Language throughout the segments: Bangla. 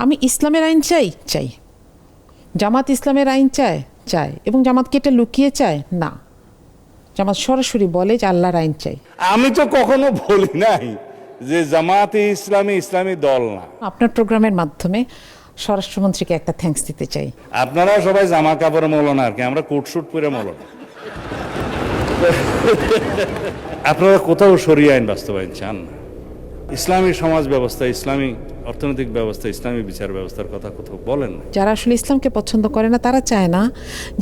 আমি ইসলামের আইন চাই, জামাত ইসলামের আইন চায় এবং জামাতকে এটা লুকিয়ে চায় না, জামাত সরাসরি বলে যে আল্লাহর আইন চাই। আমি তো কখনো বলি নাই যে জামাতে ইসলামী ইসলামী দল না। আপনার প্রোগ্রামের মাধ্যমে স্বরাষ্ট্রমন্ত্রীকে একটা থ্যাঙ্কস দিতে চাই। আপনারা সবাই জামা কাপড়ে মৌলানা, আর কি আমরা কোট শুট পরে মৌলানা। আপনারা কোথাও শরিয়া আইন বাস্তবায়ন চান না। ইসলামী সমাজ ব্যবস্থা, ইসলামী অর্থনৈতিক ব্যবস্থা, ইসলামী বিচার ব্যবস্থার কথা কোথাও বলেন না। যারা আসলে ইসলামকে পছন্দ করে না তারা চায় না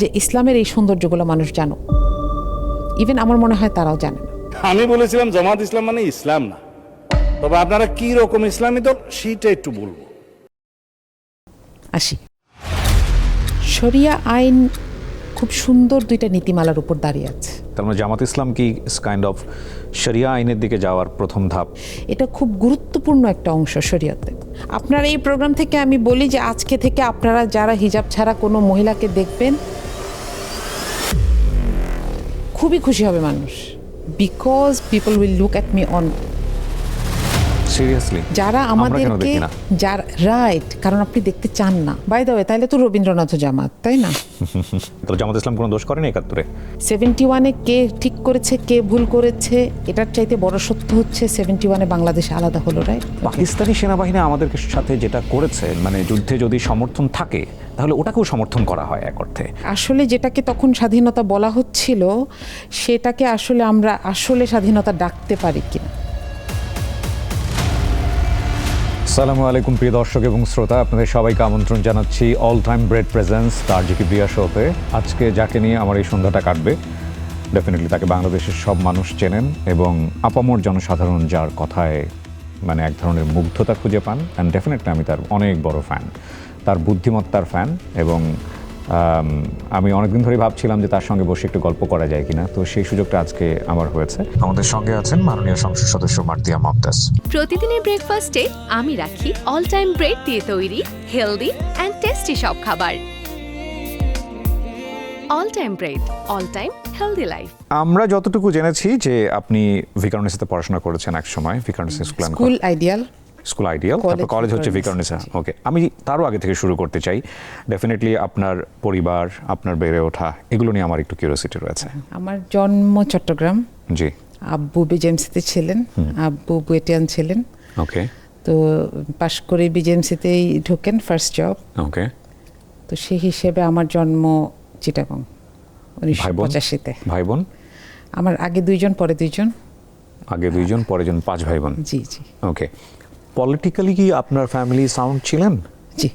যে ইসলামের এই সৌন্দর্যগুলো মানুষ জানুক। ইভেন আমার মনে হয় তারাও জানে না। আমি বলেছিলাম জামাত ইসলাম মানে ইসলাম না, তবে আপনারা কি রকম ইসলামী দল সেটা একটু বলবো। আসি, শরিয়া আইন খুব সুন্দর দুইটা নীতিমালার উপর দাঁড়িয়ে আছে। তার মানে জামাত ইসলাম কি কাইন্ড অফ শরিয়া আইনের দিকে যাওয়ার প্রথম ধাপ? এটা খুব গুরুত্বপূর্ণ একটা অংশ শরিয়াতে। আপনার এই প্রোগ্রাম থেকে আমি বলি যে আজকে থেকে আপনারা যারা হিজাব ছাড়া কোনো মহিলাকে দেখবেন, খুবই খুশি হবে মানুষ, because people will look at me on. Seriously? যারা আমাদেরকে যারা রাইট, কারণ আপনি দেখতে চান না। বাই দ্য ওয়ে, তাইলে তো রবীন্দ্রনাথ জামাত, তাই না? তো জামাত ইসলাম কোনো দোষ করেনি 71-এ? 71-এ কে ঠিক করেছে কে ভুল করেছে এটার চাইতে বড় সত্য হচ্ছে 71-এ বাংলাদেশ আলাদা হলো, রাইট? পাকিস্তানি সেনাবাহিনী আমাদের সাথে যেটা করেছে, মানে যুদ্ধে যদি সমর্থন থাকে তাহলে ওটাকেও সমর্থন করা হয় এক অর্থে। আসলে যেটাকে তখন স্বাধীনতা বলা হচ্ছিল সেটাকে আসলে আমরা আসলে স্বাধীনতা ডাকতে পারি কিনা। আসসালামু আলাইকুম প্রিয় দর্শক এবং শ্রোতা, আপনাদের সবাইকে আমন্ত্রণ জানাচ্ছি অল টাইম ব্রেড প্রেজেন্স তার জিকি প্রিয়া শোতে। আজকে যাকে নিয়ে আমার এই সন্ধ্যাটা কাটবে, ডেফিনেটলি তাকে বাংলাদেশের সব মানুষ চেনেন এবং আপামর জনসাধারণ যার কথায় মানে এক ধরনের মুগ্ধতা খুঁজে পান। অ্যান্ড ডেফিনেটলি আমি তার অনেক বড় ফ্যান, তার বুদ্ধিমত্তার ফ্যান। এবং আমি অনেকদিন ধরেই ভাবছিলাম যে তার সঙ্গে বসে একটু গল্প করা যায় কিনা, তো সেই সুযোগটা আজকে আমার হয়েছে। আমাদের সঙ্গে আছেন মাননীয় সংসদ সদস্য মার্তিয়া মমতাজ। প্রতিদিনের ব্রেকফাস্টে আমি রাখি অল টাইম ব্রেড দিয়ে তৈরি হেলদি অ্যান্ড টেস্টি সব খাবার। All time bread, all time healthy life. আমরা যতটুকু জেনেছি যে আপনি ভিকারুননিসাতে পড়াশোনা করেছেন এক সময়, ভিকারুননিসা স্কুল আইডিয়াল, তারপর কলেজ হচ্ছে ভিকারুননিসা। ওকে, আমি তারও আগে থেকে শুরু করতে চাই। ডেফিনেটলি আপনার পরিবার, আপনার বেড়ে ওঠা, এগুলো নিয়ে আমার একটু কিউরিওসিটি রয়েছে। আমার জন্ম চট্টগ্রাম। জি। আব্বু বিজেএমসিতে ছিলেন, আব্বু বুয়েটিয়ান ছিলেন। ওকে। তো পাশ করে বিজেএমসিতেই ঢোকেন, ফার্স্ট জব। ওকে। তো সেই হিসেবে আমার জন্ম চিটাগং 1985-তে। ভাই বোন? আমার আগে দুইজন, পরে দুইজন। আগে দুইজন, পরে জন, 5 ভাই বোন। জি জি। ওকে। পলিটিক্যালি কি আপনার ফ্যামিলি সাউন্ড ছিলেন? জি।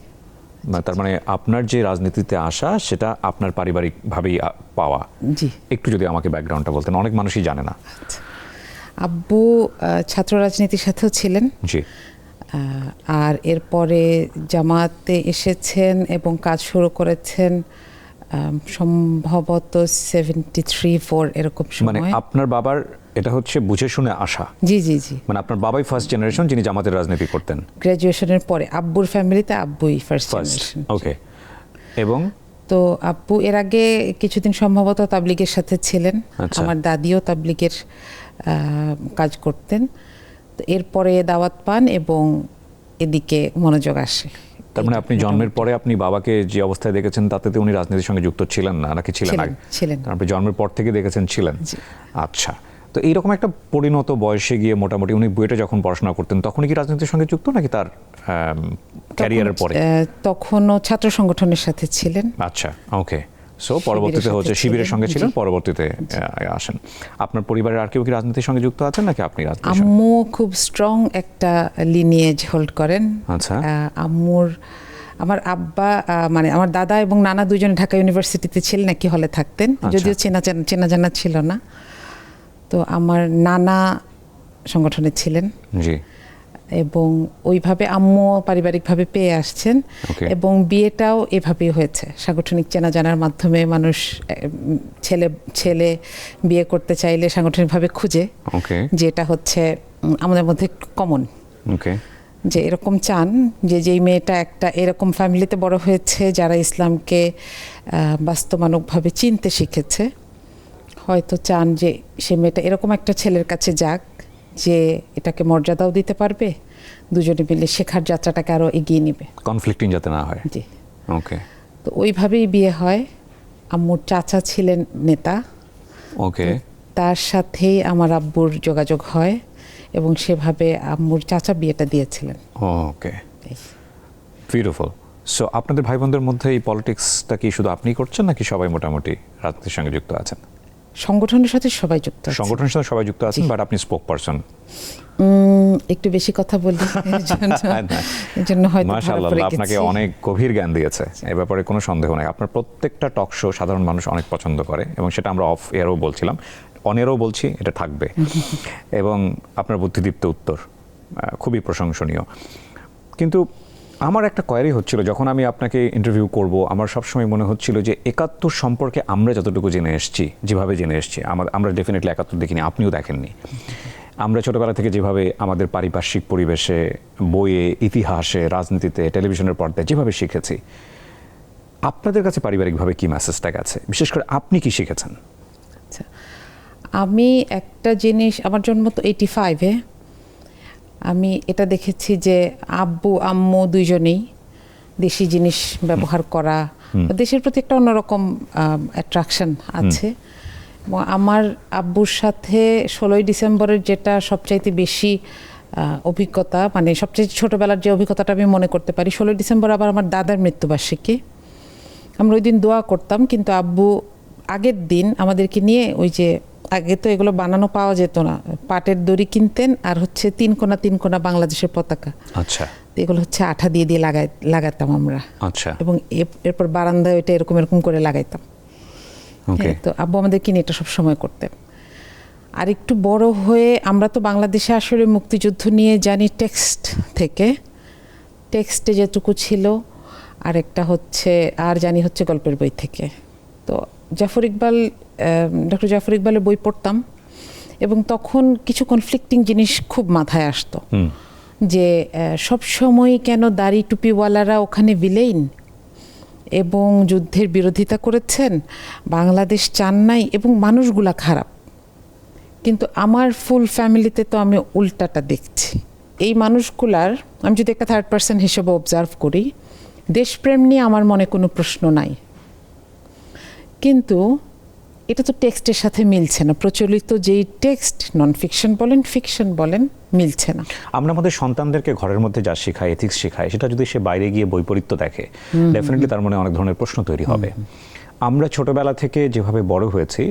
তার মানে আপনার যে রাজনীতিতে আসা সেটা আপনার পারিবারিকভাবেই পাওয়া? জি। একটু যদি আমাকে ব্যাকগ্রাউন্ডটা বলতেন, অনেক মানুষই জানে না। আব্বু ছাত্র রাজনীতির সাথেও ছিলেন। জি। আর এরপরে জামাতে এসেছেন এবং কাজ শুরু করেছেন সম্ভবত 73-74 এরকম সময়। মানে আপনার বাবার এটা হচ্ছে বুঝে শুনে আসা? জি জি জি। মানে আপনার বাবাই ফার্স্ট জেনারেশন যিনি জামাতের রাজনীতি করতেন? গ্র্যাজুয়েশনের পরে আব্বুর ফ্যামিলিতে আব্বুই ফার্স্ট জেনারেশন। ওকে। এবং তো আব্বু এর আগে কিছুদিন সম্ভবত তাবলিগের সাথে ছিলেন। আমার দাদিও তাবলিগের কাজ করতেন। তো এরপরে দাওয়াত পান এবং এদিকে মনোযোগ আসে। তার মানে আপনি জন্মের পরে আপনি বাবাকে যে অবস্থায় দেখেছেন তাতে উনি রাজনীতির সঙ্গে যুক্ত ছিলেন না, নাকি ছিলেন? ছিলেন। আপনি জন্মের পর থেকে দেখেছেন ছিলেন? আচ্ছা। তো এইরকম একটা পরিণত বয়সে গিয়ে মোটামুটি উনি বুয়েটে যখন পড়াশোনা করতেন তখনই কি রাজনীতির সঙ্গে যুক্ত, নাকি তার ক্যারিয়ারের পরে? তখনও ছাত্র সংগঠনের সাথে ছিলেন। আচ্ছা। ওকে। সো পরবর্তীতে হচ্ছে শিবিরের সঙ্গে ছিলেন, পরবর্তীতে আসেন। আপনার পরিবারের আর কেউ কি রাজনীতির সঙ্গে যুক্ত আছেন নাকি আপনি রাজনীতির সঙ্গে? আম্মু খুব স্ট্রং একটা লিনিয়েজ হোল্ড করেন। আচ্ছা। আমার আব্বা মানে আমার দাদা এবং নানা দুজন ঢাকা ইউনিভার্সিটিতে ছিলেন, একই হলে থাকতেন, যদিও চেনা জানা ছিল না। তো আমার নানা সংগঠনে ছিলেন। জি। এবং ওইভাবে আম্মু পারিবারিকভাবে পেয়ে আসছেন এবং বিয়েটাও এভাবেই হয়েছে, সাংগঠনিক চেনা জানার মাধ্যমে। মানুষ ছেলে বিয়ে করতে চাইলে সাংগঠনিকভাবে খুঁজে, যেটা হচ্ছে আমাদের মধ্যে কমন। ওকে। যে এরকম চান যে যেই মেয়েটা একটা এরকম ফ্যামিলিতে বড় হয়েছে যারা ইসলামকে বাস্তবানুকভাবে চিনতে শিখেছে, হয়তো চান যে সে মেয়েটা এরকম একটা ছেলের কাছে যাক যে এটাকে মর্যাদাও দিতে পারবে দুজনে মিলে শেখার যাত্রাটাকে আরও এগিয়ে নেবে। কনফ্লিক্টিং যাতে না হয়। জি, ওকে তো ওইভাবেই বিয়ে হয়। আম্মুর চাচা ছিলেন নেতা, ওকে। তার সাথেই আমার আব্বুর যোগাযোগ হয় এবং সেভাবে আম্মুর চাচা বিয়েটা দিয়েছিলেন। ওকে, বিউটিফুল। সো আপনাদের ভাই বোনদের মধ্যে এই পলিটিক্সটা কি শুধু আপনিই করছেন নাকি সবাই মোটামুটি রাজনীতির সঙ্গে যুক্ত আছেন? সংগঠনের সাথে সবাই যুক্ত আছে। সংগঠনের সাথে সবাই যুক্ত আছেন, বাট আপনি স্পোক পারসন। একটু বেশি কথা বলি এই জন্য হয়তো ধরা মাশাআল্লাহ, পড়ে আপনাকে গেছি। অনেক গভীর জ্ঞান দিয়েছে, এ ব্যাপারে কোনো সন্দেহ নেই। আপনার প্রত্যেকটা টক শো সাধারণ মানুষ অনেক পছন্দ করে এবং সেটা আমরা অফ এয়ারও বলছিলাম, অন এয়ারও বলছি, এটা থাকবে। এবং আপনার বুদ্ধিদীপ্ত উত্তর খুবই প্রশংসনীয়। কিন্তু আমার একটা কোয়ারি হচ্ছিল, যখন আমি আপনাকে ইন্টারভিউ করব, আমার সবসময় মনে হচ্ছিল যে ৭১ সম্পর্কে আমরা যতটুকু জেনে এসেছি, যেভাবে জেনে এসেছি, আমরা ডেফিনেটলি ৭১ দেখিনি, আপনিও দেখেননি। আমরা ছোটোবেলা থেকে যেভাবে আমাদের পারিপার্শ্বিক পরিবেশে, বইয়ে, ইতিহাসে, রাজনীতিতে, টেলিভিশনের পর্দায় যেভাবে শিখেছি, আপনাদের কাছে পারিবারিকভাবে কী মেসেজটা গেছে? বিশেষ করে আপনি কি শিখেছেন? আচ্ছা, আমি একটা জিনিস, আমার জন্ম তো 85-এ, আমি এটা দেখেছি যে আব্বু আম্মু দুইজনেই দেশি জিনিস ব্যবহার করা, দেশের প্রতি একটা অন্যরকম অ্যাট্রাকশন আছে। এবং আমার আব্বুর সাথে 16ই ডিসেম্বরের যেটা সবচাইতে বেশি অভিজ্ঞতা, মানে সবচেয়ে ছোটোবেলার যে অভিজ্ঞতাটা আমি মনে করতে পারি, 16ই ডিসেম্বর আবার আমার দাদার মৃত্যুবার্ষিকী। আমরা ওই দিন দোয়া করতাম, কিন্তু আব্বু আগের দিন আমাদেরকে নিয়ে, ওই যে আগে তো এগুলো বানানো পাওয়া যেত না, পাটের দড়ি কিনতেন আর হচ্ছে 3 কোণা বাংলাদেশের পতাকা, আচ্ছা, এগুলো হচ্ছে আঠা দিয়ে লাগাতাম আমরা। আচ্ছা, এবং এরপর বারান্দায় ওইটা এরকম করে লাগাইতাম। ওকে। তো আব্বু আমাদেরকে নিয়ে এটা সবসময় করতেন। আর একটু বড় হয়ে আমরা তো বাংলাদেশে আসলে মুক্তিযুদ্ধ নিয়ে জানি টেক্সট থেকে, টেক্সটে যেটুকু ছিল, আর একটা হচ্ছে আর জানি হচ্ছে গল্পের বই থেকে। তো ডক্টর জাফর ইকবালের বই পড়তাম এবং তখন কিছু কনফ্লিক্টিং জিনিস খুব মাথায় আসতো, যে সব সময় কেন দাড়ি টুপিওয়ালারা ওখানে ভিলেইন এবং যুদ্ধের বিরোধিতা করেছেন, বাংলাদেশ চান নাই এবং মানুষগুলা খারাপ। কিন্তু আমার ফুল ফ্যামিলিতে তো আমি উল্টাটা দেখছি। এই মানুষগুলার, আমি যদি একটা থার্ড পার্সন হিসেবে অবজার্ভ করি, দেশপ্রেম নিয়ে আমার মনে কোনো প্রশ্ন নাই, কিন্তু এটা তো টেক্সটের সাথে মিলছে না। প্রচলিত যেই টেক্সট, নন ফিকশন বলেন ফিকশন বলেন, মিলছে না। আমরা আমাদের সন্তানদেরকে ঘরের মধ্যে যা শেখাই, এথিক্স শেখাই, সেটা যদি সে বাইরে গিয়ে বৈপরীত্য দেখে, ডেফিনেটলি তার মনে অনেক ধরনের প্রশ্ন তৈরি হবে। আমরা ছোটবেলা থেকে যেভাবে বড় হয়েছি,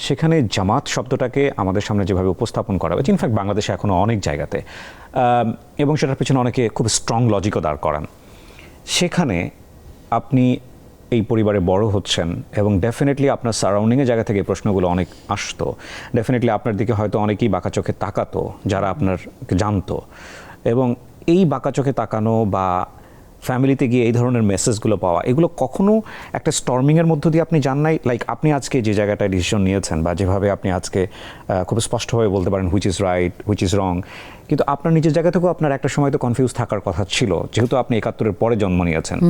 সেখানে জামাত শব্দটাকে আমাদের সামনে যেভাবে উপস্থাপন করা হয়েছে, ইনফ্যাক্ট বাংলাদেশে এখনও অনেক জায়গাতে, এবং সেটার পেছনে অনেকে খুব স্ট্রং লজিকও দাঁড় করান। সেখানে আপনি এই পরিবারে বড় হচ্ছেন এবং ডেফিনেটলি আপনার সারাউন্ডিংয়ের জায়গা থেকে এই প্রশ্নগুলো অনেক আসতো। ডেফিনেটলি আপনার দিকে হয়তো অনেকেই বাঁকা চোখে তাকাতো যারা আপনার জানতো, এবং এই বাঁকা চোখে তাকানো বা ফ্যামিলিতে গিয়ে এই ধরনের মেসেজগুলো পাওয়া, এগুলো কখনো একটা স্টর্মিংয়ের মধ্য দিয়ে আপনি জান নাই? লাইক আপনি আজকে যে জায়গাটায় ডিসিশন নিয়েছেন বা যেভাবে আপনি আজকে খুব স্পষ্টভাবে বলতে পারেন which is right, which is wrong, কিন্তু আপনার নিজের জায়গা থেকেও আপনার একটা সময় তো কনফিউজ থাকার কথা ছিল, যেহেতু আপনি ৭১-এর পরে জন্ম নিয়েছেন।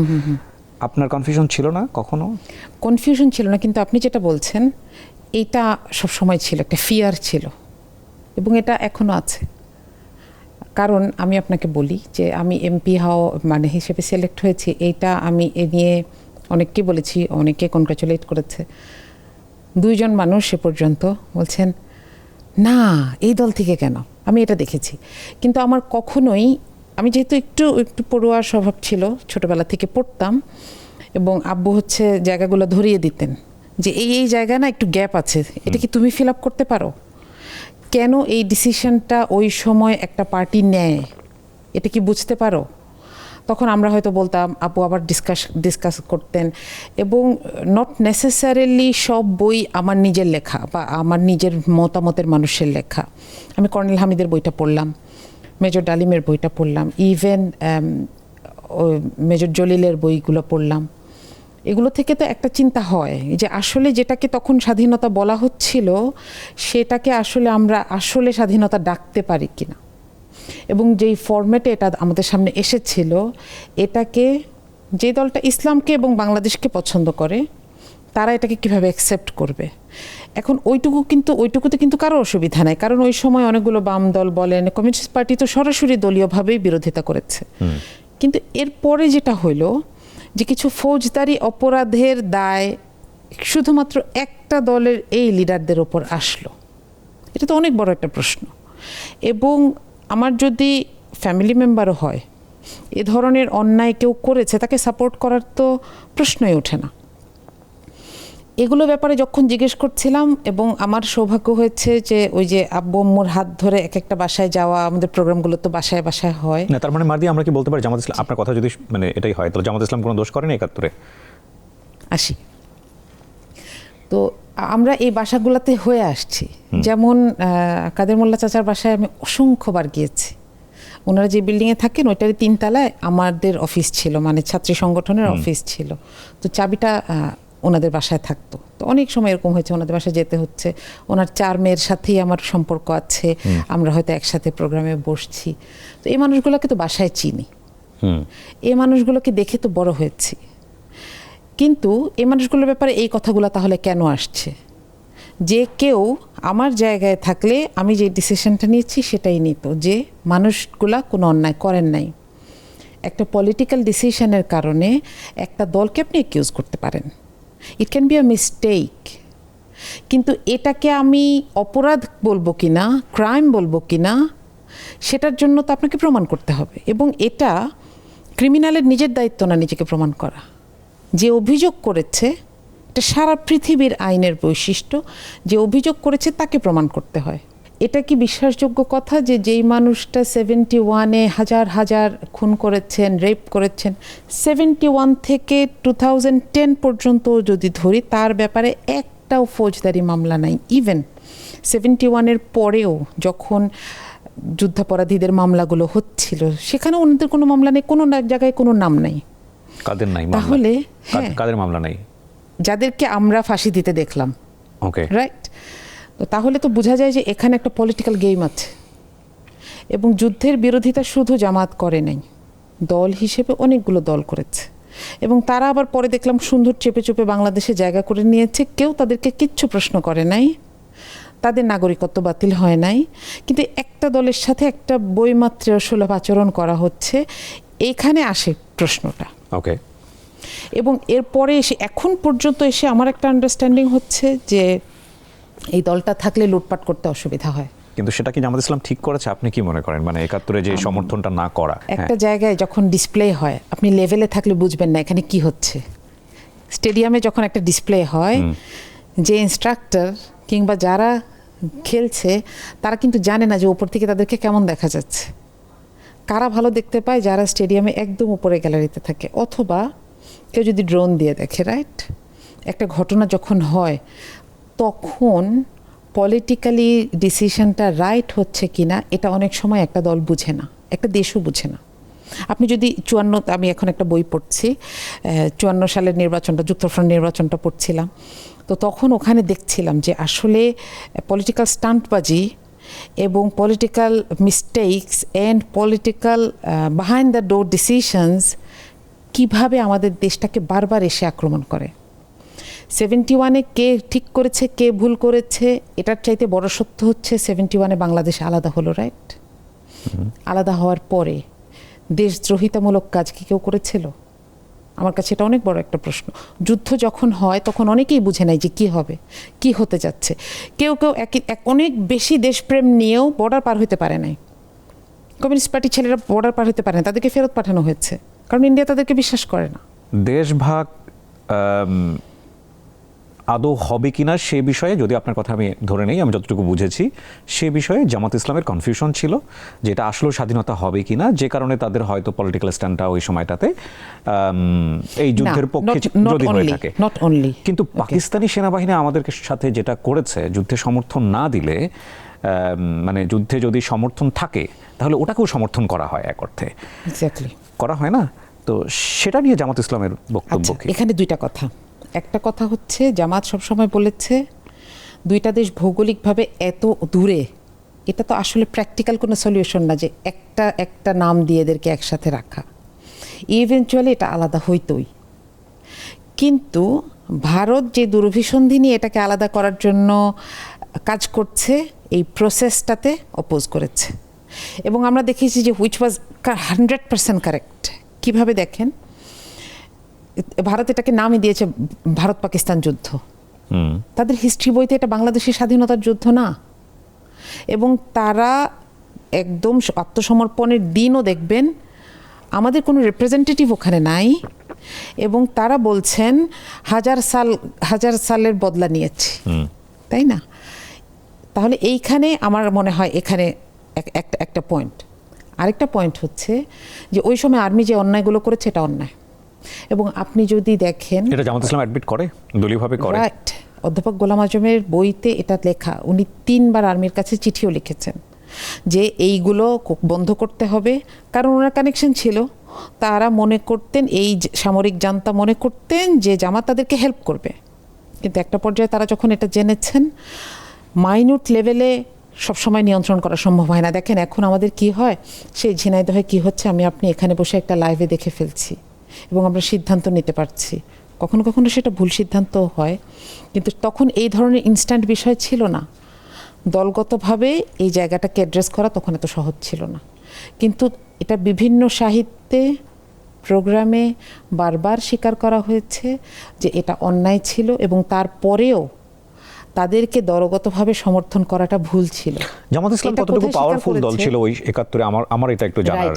আপনার কনফিউশন ছিল না কখনো? কনফিউশন ছিল না, কিন্তু আপনি যেটা বলছেন এইটা সবসময় ছিল, একটা ফিয়ার ছিল এবং এটা এখনও আছে। কারণ আমি আপনাকে বলি যে আমি এমপি মানে হিসেবে সিলেক্ট হয়েছি, এইটা আমি এ নিয়ে অনেককে বলেছি, অনেকে কনগ্রাচুলেট করেছে। 2 জন মানুষ এ পর্যন্ত বলছেন না এই দল থেকে কেন, আমি এটা দেখেছি। কিন্তু আমার কখনোই, আমি যেহেতু একটু পড়ুয়ার স্বভাব ছিল, ছোটবেলা থেকে পড়তাম এবং আব্বু হচ্ছে জায়গাগুলো ধরিয়ে দিতেন যে এই জায়গা না একটু গ্যাপ আছে, এটা কি তুমি ফিল আপ করতে পারো, কেন এই ডিসিশনটা ওই সময় একটা পার্টি নেয়, এটা কি বুঝতে পারো। তখন আমরা হয়তো বলতাম, আপু আবার ডিসকাস করতেন। এবং নট নেসেসারিলি সব বই আমার নিজের লেখা বা আমার নিজের মতামতের মানুষের লেখা। আমি কর্নেল হামিদের বইটা পড়লাম, মেজর ডালিমের বইটা পড়লাম, ইভেন মেজর জলিলের বইগুলো পড়লাম। এগুলো থেকে তো একটা চিন্তা হয় যে আসলে যেটাকে তখন স্বাধীনতা বলা হচ্ছিল, সেটাকে আসলে আমরা আসলে স্বাধীনতা ডাকতে পারি কিনা, এবং যেই ফরম্যাটে এটা আমাদের সামনে এসেছিল, এটাকে যে দলটা ইসলামকে এবং বাংলাদেশকে পছন্দ করে তারা এটাকে কিভাবে অ্যাকসেপ্ট করবে। এখন ওইটুকুতে কিন্তু কারো অসুবিধা নাই, কারণ ওই সময় অনেকগুলো বাম দল বলেন, কমিউনিস্ট পার্টি তো সরাসরি দলীয়ভাবেই বিরোধিতা করেছে। কিন্তু এরপরে যেটা হইলো যে কিছু ফৌজদারি অপরাধের দায় শুধুমাত্র একটা দলের এই লিডারদের ওপর আসলো, এটা তো অনেক বড় একটা প্রশ্ন। এবং আমার যদি ফ্যামিলি মেম্বারও হয়, এ ধরনের অন্যায় কেউ করেছে, তাকে সাপোর্ট করার তো প্রশ্নই ওঠে না। এগুলো ব্যাপারে যখন জিজ্ঞেস করছিলাম, এবং আমার সৌভাগ্য হয়েছে যে ওই যে আব্বু আম্মুর হাত ধরে এক একটা বাসায় যাওয়া, আমাদের প্রোগ্রামগুলো তো বাসায় বাসায় হয় না, তার মানে মার্দি আমরা কি বলতে পারি জামাত ইসলাম, আপনার কথা যদি মানে এটাই হয়, তাহলে জামাত ইসলাম কোনো দোষ করেনি ৭১-এ? আসি তো আমরা এই বাসাগুলোতে হয়ে আসছি। যেমন কাদের মোল্লা চাচার বাসায় আমি অসংখ্যবার গিয়েছি। ওনারা যে বিল্ডিংয়ে থাকেন ওইটারই ৩ তলায় আমাদের অফিস ছিল, মানে ছাত্রী সংগঠনের অফিস ছিল। তো চাবিটা ওনাদের বাসায় থাকতো। তো অনেক সময় এরকম হয়েছে ওনাদের বাসায় যেতে হচ্ছে। ওনার 4 মেয়ের সাথেই আমার সম্পর্ক আছে, আমরা হয়তো একসাথে প্রোগ্রামে বসছি। তো এই মানুষগুলোকে তো বাসায় চিনি, এই মানুষগুলোকে দেখে তো বড় হয়েছি। কিন্তু এই মানুষগুলোর ব্যাপারে এই কথাগুলো তাহলে কেন আসছে? যে কেউ আমার জায়গায় থাকলে আমি যে ডিসিশনটা নিয়েছি সেটাই নিত, যে মানুষগুলা কোনো অন্যায় করেন নাই। একটা পলিটিক্যাল ডিসিশনের কারণে একটা দলকে আপনি অ্যাকিউজ করতে পারেন, it can be a mistake, কিন্তু এটাকে আমি অপরাধ বলবো কিনা, ক্রাইম বলবো কিনা, সেটার জন্য তো আপনাকে প্রমাণ করতে হবে। এবং এটা ক্রিমিনালের নিজের দায়িত্ব না নিজেকে প্রমাণ করা। যে অভিযোগ করেছে, এটা সারা পৃথিবীর আইনের বৈশিষ্ট্য, যে অভিযোগ করেছে তাকে প্রমাণ করতে হয়। এটা কি বিশ্বাসযোগ্য কথা যে যেই মানুষটা 71-এ হাজার হাজার খুন করেছেন, রেপ করেছেন, 71 থেকে 2010 পর্যন্ত যদি ধরি, তার ব্যাপারে একটাও ফৌজদারি মামলা নাই। ইভেন 71-এর পরেও যখন যুদ্ধাপরাধীদের মামলাগুলো হচ্ছিল, সেখানে ওনাদের কোনো মামলা নেই, কোনো জায়গায় কোনো নাম নাই। কাদের নাই? তাহলে কাদের মামলা নাই? যাদেরকে আমরা ফাঁসি দিতে দেখলাম। ওকে, রাইট। তো তাহলে তো বোঝা যায় যে এখানে একটা পলিটিক্যাল গেম আছে। এবং যুদ্ধের বিরোধিতা শুধু জামাত করে নাই, দল হিসেবে অনেকগুলো দল করেছে। এবং তারা আবার পরে দেখলাম সুন্দর চেপে চেপে বাংলাদেশে জায়গা করে নিয়েছে, কেউ তাদেরকে কিচ্ছু প্রশ্ন করে নাই, তাদের নাগরিকত্ব বাতিল হয় নাই। কিন্তু একটা দলের সাথে একটা বইমাত্রেয় সুলভ আচরণ করা হচ্ছে, এইখানে আসে প্রশ্নটা। ওকে। এবং এরপরে এসে এখন পর্যন্ত এসে আমার একটা আন্ডারস্ট্যান্ডিং হচ্ছে যে এই দলটা থাকলে লুটপাট করতে অসুবিধা হয়। কিন্তু সেটা কি জামাত ইসলাম ঠিক করেছে? আপনি কি মনে করেন? মানে ৭১-এ যে সমর্থনটা না করা, একটা জায়গায় যখন ডিসপ্লে হয়, আপনি লেভেলে থাকলে বুঝবেন না এখানে কি হচ্ছে। স্টেডিয়ামে যখন একটা ডিসপ্লে হয়, যে ইনস্ট্রাক্টর কিংবা যারা খেলছে তারা কিন্তু জানে না যে উপর থেকে তাদেরকে কেমন দেখা যাচ্ছে। কারা ভালো দেখতে পায়? যারা স্টেডিয়ামে একদম উপরে গ্যালারিতে থাকে, অথবা কেউ যদি ড্রোন দিয়ে দেখে। রাইট। একটা ঘটনা যখন হয় তখন পলিটিক্যালি ডিসিশনটা রাইট হচ্ছে কিনা এটা অনেক সময় একটা দল বুঝে না, একটা দেশও বুঝে না। আপনি যদি ৫৪, আমি এখন একটা বই পড়ছি, ৫৪ সালের নির্বাচনটা, যুক্তফ্রন্ট নির্বাচনটা পড়ছিলাম, তো তখন ওখানে দেখছিলাম যে আসলে পলিটিক্যাল স্টান্টবাজি এবং political mistakes and political behind the door decisions কিভাবে আমাদের দেশটাকে বারবার এসে আক্রমণ করে। 71-এ কে ঠিক করেছে, কে ভুল করেছে, এটার চাইতে বড় সত্য হচ্ছে 71-এ বাংলাদেশ আলাদা হলো। রাইট। আলাদা হওয়ার পরে দেশদ্রোহিতামূলক কাজ কি কেউ করেছিল? আমার কাছে এটা অনেক বড় একটা প্রশ্ন। যুদ্ধ যখন হয় তখন অনেকেই বুঝে নাই যে কি হবে, কি হতে যাচ্ছে। কেউ কেউ অনেক বেশি দেশপ্রেম নিয়েও বর্ডার পার হতে পারে নাই। কমিউনিস্ট পার্টির ছেলেরা বর্ডার পার হতে পারে না, তাদেরকে ফেরত পাঠানো হয়েছে, কারণ ইন্ডিয়া তাদেরকে বিশ্বাস করে না। দেশভাগ আদৌ হবে কিনা সে বিষয়ে, যদি আপনার কথা আমি ধরে নেই, আমি যতটুকু বুঝেছি সে বিষয়ে জামাত ইসলামের কনফিউশন ছিল যে এটা আসলেও স্বাধীনতা হবে কিনা, যে কারণে তাদের হয়তো পলিটিক্যাল স্ট্যান্ডটা ওই সময়টাতে এই যুদ্ধের পক্ষে যদি হয়ে থাকে। নট অনলি, কিন্তু পাকিস্তানি সেনাবাহিনী আমাদের সাথে যেটা করেছে, যুদ্ধে সমর্থন না দিলে, মানে যুদ্ধে যদি সমর্থন থাকে তাহলে ওটাকেও সমর্থন করা হয়, এক অর্থে এক্স্যাক্টলি করা হয় না? তো সেটা নিয়ে জামাত ইসলামের বক্তব্য কি? এখানে দুইটা কথা। একটা কথা হচ্ছে জামাত সবসময় বলেছে দুইটা দেশ ভৌগোলিকভাবে এত দূরে, এটা তো আসলে প্র্যাকটিক্যাল কোনো সলিউশন না যে একটা নাম দিয়ে এদেরকে একসাথে রাখা। ইভেনচুয়ালি এটা আলাদা হইতোই, কিন্তু ভারত যে দুরভিসন্ধি নিয়ে এটাকে আলাদা করার জন্য কাজ করছে, এই প্রসেসটাতে অপোজ করেছে। এবং আমরা দেখেছি যে হুইচ ওয়াজ 100% কারেক্ট। কিভাবে দেখেন, ভারত এটাকে নামই দিয়েছে ভারত পাকিস্তান যুদ্ধ। তাদের হিস্ট্রি বইতে এটা বাংলাদেশের স্বাধীনতার যুদ্ধ না। এবং তারা একদম আত্মসমর্পণের দিনও দেখবেন আমাদের কোনো রিপ্রেজেন্টেটিভ ওখানে নাই, এবং তারা বলছেন হাজার সালের বদলা নিয়েছি, তাই না? তাহলে এইখানে আমার মনে হয় এখানে একটা পয়েন্ট। আরেকটা পয়েন্ট হচ্ছে যে ওই সময় আর্মি যে অন্যায়গুলো করেছে এটা অন্যায়। এবং আপনি যদি দেখেন, এটা জামাত ইসলাম অ্যাডমিট করে, দলীয়ভাবে করে। রাইট, অধ্যাপক গোলাম আজমের বইতে এটা লেখা। উনি 3 বার আর্মির কাছে চিঠিও লিখেছেন যে এইগুলো বন্ধ করতে হবে, কারণ ওনার কানেকশন ছিল। তারা মনে করতেন, এই সামরিক জান্তা মনে করতেন যে জামাত তাদেরকে হেল্প করবে। কিন্তু একটা পর্যায়ে তারা যখন এটা জেনেছেন, মাইনিউট লেভেলে সবসময় নিয়ন্ত্রণ করা সম্ভব হয় না। দেখেন এখন আমাদের কি হয়, সেই ঝিনাইদহে কি হচ্ছে আপনি এখানে বসে একটা লাইভে দেখে ফেলছি, এবং আমরা সিদ্ধান্ত নিতে পারছি। কখনো কখনো সেটা ভুল সিদ্ধান্ত হয়, কিন্তু তখন এই ধরনের ইনস্ট্যান্ট বিষয় ছিল না। দলগতভাবে এই জায়গাটাকে অ্যাড্রেস করা তখন এত সহজ ছিল না। কিন্তু এটা বিভিন্ন সাহিত্যে, প্রোগ্রামে বারবার স্বীকার করা হয়েছে যে এটা অন্যায় ছিল, এবং তারপরেও তাদেরকে দলগতভাবে সমর্থন করাটা ভুল ছিল। জামাত ইসলাম কতটুকু পাওয়ারফুল দল ছিল ওই 71-এ, আমার এটা একটু জানার।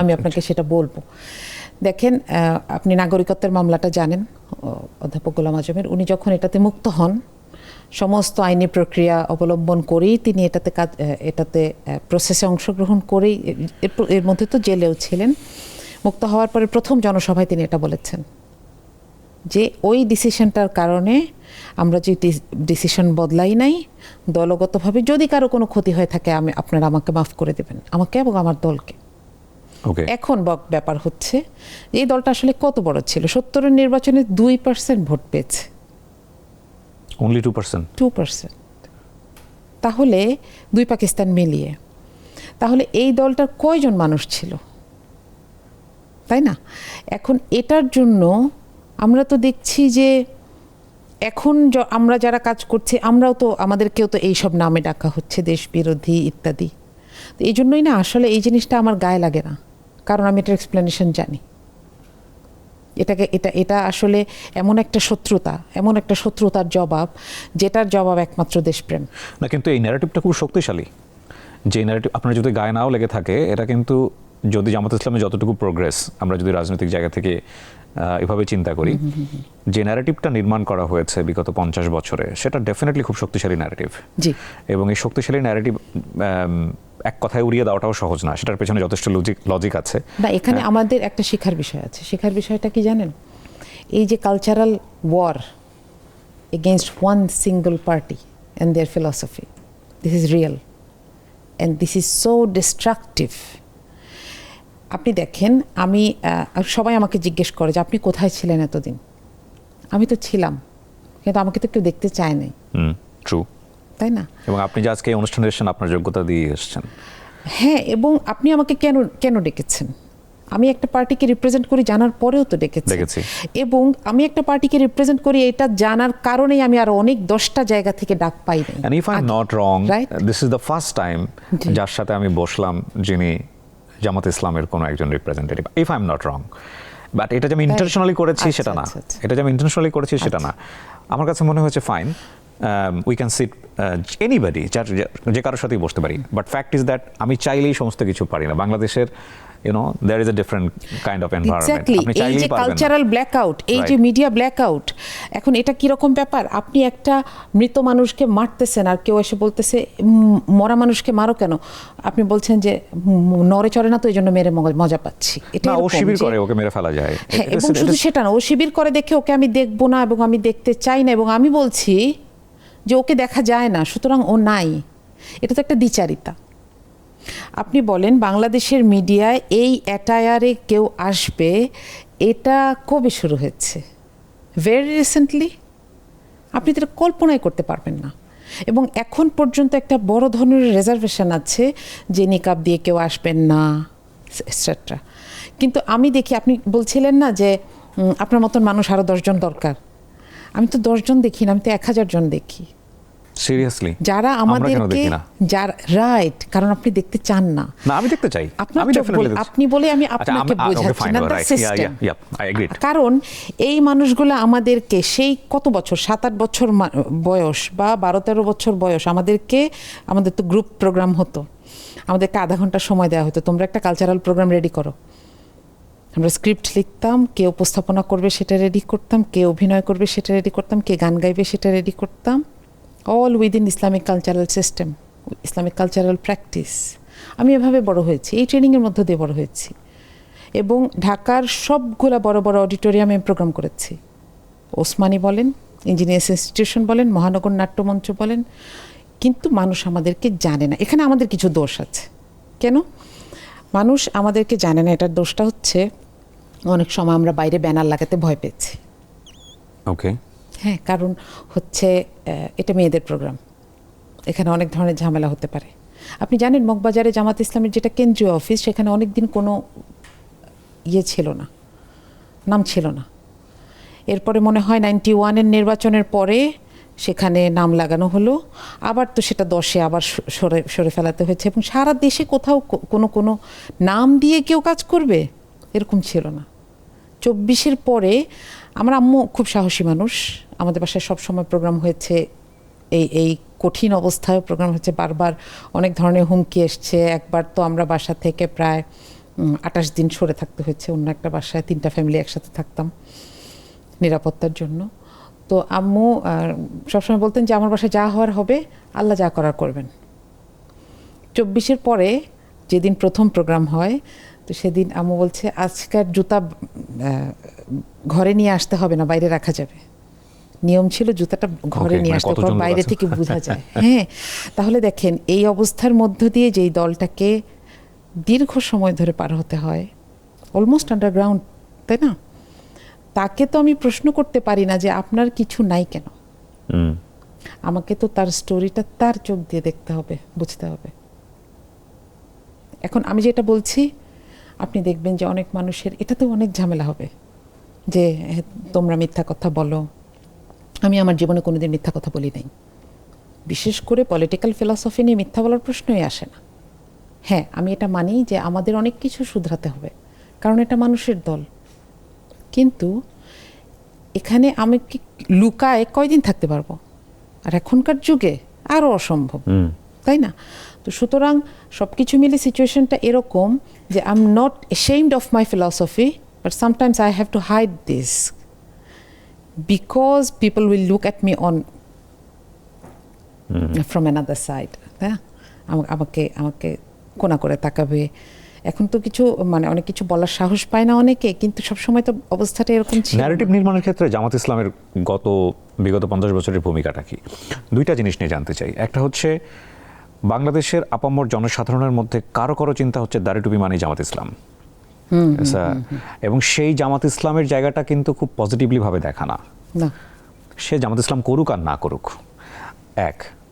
আমি আপনাকে সেটা বলবো। দেখেন, আপনি নাগরিকত্বের মামলাটা জানেন, অধ্যাপক গোলাম আজমের। উনি যখন এটাতে মুক্ত হন, সমস্ত আইনি প্রক্রিয়া অবলম্বন করেই তিনি এটাতে প্রসেসে অংশগ্রহণ করেই, এর মধ্যে তো জেলেও ছিলেন। মুক্ত হওয়ার পরে প্রথম জনসভায় তিনি এটা বলেছেন যে ওই ডিসিশনটার কারণে আমরা যে ডিসিশন বদলাই নাই, দলগতভাবে যদি কারো কোনো ক্ষতি হয়ে থাকে আপনারা আমাকে মাফ করে দেবেন, আমাকে এবং আমার দলকে। এখন ব্যাপার হচ্ছে এই দলটা আসলে কত বড় ছিল। 70-এর নির্বাচনে 2% ভোট পেয়েছে, অনলি 2%। তাহলে 2 পাকিস্তান মিলিয়ে, তাহলে এই দলটার কয়জন মানুষ ছিল, তাই না? এখন এটার জন্য আমরা তো দেখছি যে এখন আমরা যারা কাজ করছি, আমরাও তো, আমাদেরকেও তো এইসব নামে ডাকা হচ্ছে, দেশ বিরোধী ইত্যাদি। তো এই জন্যই না আসলে এই জিনিসটা আমার গায়ে লাগে না, কারণ আমি এটার এক্সপ্লেনেশন জানি। এটা আসলে এমন একটা শত্রুতার জবাব, যেটার জবাব একমাত্র দেশপ্রেম না। কিন্তু এই ন্যারেটিভটা খুব শক্তিশালী। যে ন্যারেটিভ আপনার যদি গায়ে নাও লেগে থাকে, এটা কিন্তু যদি জামাত ইসলামের যতটুকু প্রোগ্রেস, আমরা যদি রাজনৈতিক জায়গা থেকে এভাবে চিন্তা করি, যে ন্যারেটিভটা নির্মাণ করা হয়েছে বিগত 50 বছরে, সেটা ডেফিনেটলি খুব শক্তিশালী ন্যারেটিভ। জি। এবং এই শক্তিশালী ন্যারেটিভ এক কথায় উড়িয়ে দেওয়াটাও সহজ না, সেটার পেছনে যথেষ্ট লজিক আছে। না, এখানে আমাদের একটা শেখার বিষয় আছে। শেখার বিষয়টা কি জানেন? এই যে cultural war against one single party and their philosophy, this is real and this is so destructive. আপনি দেখেন, সবাই আমাকে জিজ্ঞেস করে যে আপনি কোথায় ছিলেন এতদিন। আমি তো ছিলাম, কিন্তু আমাকে তো কেউ দেখতে চায় নাই। ট্রু, তাই না? এবং আপনি যে আজকে এই অনুষ্ঠানে এসেছেন, আপনার যোগ্যতা দিয়ে এসেছেন। হ্যাঁ, এবং আপনি আমাকে কেন ডেকেছেন? আমি একটা পার্টিকে রিপ্রেজেন্ট করি জানার পরেও তো ডেকেছি। এবং আমি একটা পার্টিকে রিপ্রেজেন্ট করি এটা জানার কারণেই আমি আরো অনেক 10টা জায়গা থেকে ডাক পাই নাই। And if I'm not wrong, this is the first time যার সাথে আমি বসলাম যিনি জামাত ইসলামের কোনো একজন representative, if I am not wrong. But এটা যে আমি ইন্টেনশনালি করেছি সেটা না, এটা যে আমি ইন্টেনশনালি করেছি সেটা না। আমার কাছে মনে হয়েছে fine, we can sit anybody, যে কারোর সাথেই বসতে পারি। বাট ফ্যাক্ট ইজ দ্যাট আমি চাইলেই সমস্ত কিছু পারি না। বাংলাদেশের there is a different kind of environment. এই যে কালচারাল ব্ল্যাকআউট, এই যে মিডিয়া ব্ল্যাকআউট, এখন এটা কিরকম ব্যাপার? আপনি একটা মৃত মানুষকে মারতেছেন আর কেউ এসে বলতেছে মরা মানুষকে মারো কেন? আপনি বলছেন যে নড়ে চড়ে না, তো এই জন্য মেরে মজা পাচ্ছি। এটা ও শিবির করে, ওকে মেরে ফেলা যায়। এবং শুধু সেটা না, ও শিবির করে দেখে ওকে আমি দেখবো না এবং আমি দেখতে চাই না, এবং আমি বলছি যে ওকে দেখা যায় না, সুতরাং ও নাই। এটা তো একটা দ্বিচারিতা। আপনি বলেন বাংলাদেশের মিডিয়ায় এই অ্যাটায়ারে কেউ আসবে, এটা কবে শুরু হয়েছে? Very recently. আপনি তো কল্পনাই করতে পারবেন না। এবং এখন পর্যন্ত একটা বড় ধরনের রিজার্ভেশন আছে যে নিকাব দিয়ে কেউ আসবেন না, এটসেট্রা। কিন্তু আমি দেখি, আপনি বলছিলেন না যে আপনার মতন মানুষ আরও 10 জন দরকার। আমি তো 10 জন দেখি না, আমি তো 1000 জন দেখি। সিরিয়াসলি যারা আমাদেরকে যারা রাইট, কারণ আপনি দেখতে চান না। না, আমি দেখতে চাই। আপনার আমি চোখ ডেফিনেটলি আপনি বলে আমি আপনাকে বোঝাচ্ছি না, দ্য সিস্টেম। কারণ এই মানুষগুলো আমাদেরকে সেই কত বছর, 7-8 বছর বয়স বা 12-13 বছর বয়স, আমাদের তো গ্রুপ প্রোগ্রাম হতো, আমাদেরকে আধা ঘন্টা সময় দেওয়া হতো, তোমরা একটা কালচারাল প্রোগ্রাম রেডি করো। আমরা স্ক্রিপ্ট লিখতাম, কে উপস্থাপনা করবে সেটা রেডি করতাম, কে অভিনয় করবে সেটা রেডি করতাম, কে গান গাইবে সেটা রেডি করতাম, all within Islamic cultural system, Islamic cultural practice. আমি এভাবে বড় হয়েছি, এই ট্রেনিংয়ের মধ্য দিয়ে বড় হয়েছি, এবং ঢাকার সবগুলা বড় বড় অডিটোরিয়ামে প্রোগ্রাম করেছি। ওসমানী বলেন, ইঞ্জিনিয়ার্স ইনস্টিটিউশন বলেন, মহানগর নাট্যমঞ্চ বলেন, কিন্তু মানুষ আমাদেরকে জানে না। এখানে আমাদের কিছু দোষ আছে। কেন মানুষ আমাদেরকে জানে না? এটার দোষটা হচ্ছে অনেক সময় আমরা বাইরে ব্যানার লাগাতে ভয় পেয়েছি। ওকে, হ্যাঁ, কারণ হচ্ছে এটা মেয়েদের প্রোগ্রাম, এখানে অনেক ধরনের ঝামেলা হতে পারে। আপনি জানেন মগবাজারে জামাত ইসলামের যেটা কেন্দ্রীয় অফিস, সেখানে অনেক দিন কোনো ছিল না, নাম ছিল না। এরপরে মনে হয় 91-এর নির্বাচনের পরে সেখানে নাম লাগানো হলো, আবার তো সেটা 10-এ আবার সরে ফেলাতে হয়েছে, এবং সারা দেশে কোথাও কোনো নাম দিয়ে কেউ কাজ করবে এরকম ছিল না। 24-এর পরে আমার আম্মু খুব সাহসী মানুষ, আমাদের বাসায় সবসময় প্রোগ্রাম হয়েছে, এই কঠিন অবস্থায় প্রোগ্রাম হচ্ছে, বারবার অনেক ধরনের হুমকি এসছে। একবার তো আমরা বাসা থেকে প্রায় 28 দিন সরে থাকতে হয়েছে, অন্য একটা বাসায় 3টা ফ্যামিলি একসাথে থাকতাম নিরাপত্তার জন্য। তো আম্মু সবসময় বলতেন যে আমার বাসায় যা হওয়ার হবে, আল্লাহ যা করার করবেন। 24-এর পরে যেদিন প্রথম প্রোগ্রাম হয়, তো সেদিন আম্মু বলছে আজকের জুতা ঘরে নিয়ে আসতে হবে না, বাইরে রাখা যাবে। নিয়ম ছিল জুতাটা ঘরে নিয়ে আসতে, কারণ বাইরে থেকে বোঝা যায়। হ্যাঁ, তাহলে দেখেন এই অবস্থার মধ্য দিয়ে যেই দলটাকে দীর্ঘ সময় ধরে পার হতে হয়, অলমোস্ট আন্ডারগ্রাউন্ড, তাই না? তাকে তো আমি প্রশ্ন করতে পারি না যে আপনার কিছু নাই কেন। আমাকে তো তার স্টোরিটা তার চোখ দিয়ে দেখতে হবে, বুঝতে হবে। এখন আমি যেটা বলছি, আপনি দেখবেন যে অনেক মানুষের এটাতেও অনেক ঝামেলা হবে যে তোমরা মিথ্যা কথা বলো। আমি আমার জীবনে কোনোদিন মিথ্যা কথা বলি নাই, বিশেষ করে পলিটিক্যাল ফিলসফি নিয়ে মিথ্যা বলার প্রশ্নই আসে না। হ্যাঁ, আমি এটা মানি যে আমাদের অনেক কিছু শুধরাতে হবে, কারণ এটা মানুষের দল। কিন্তু এখানে আমি কি লুকায় কয়দিন থাকতে পারবো? আর এখনকার যুগে আরও অসম্ভব, তাই না? তো সুতরাং সব কিছু মিলে সিচুয়েশনটা এরকম যে I am not ashamed of my philosophy, but sometimes I have to hide this because people will look at me on from another side. হ্যাঁ, আমাকে কোনা করে তাকাবে। এখন তো কিছু অনেক কিছু বলার সাহস পায় না অনেকে, কিন্তু সবসময় তো অবস্থাটা এরকম ছিল। ন্যারেটিভ নির্মাণের ক্ষেত্রে জামাত ইসলামের বিগত 50 বছরের ভূমিকাটা কি? দুইটা জিনিস নিয়ে জানতে চাই। একটা হচ্ছে বাংলাদেশের আপামর জনসাধারণের মধ্যে কারো চিন্তা হচ্ছে দাড়ি টুপি মানে জামাত ইসলাম, এবং সেই জামাত ইসলামের জায়গাটা কিন্তু খুব পজিটিভলি ভাবে দেখা না। সে জামাত ইসলাম করুক আর না করুক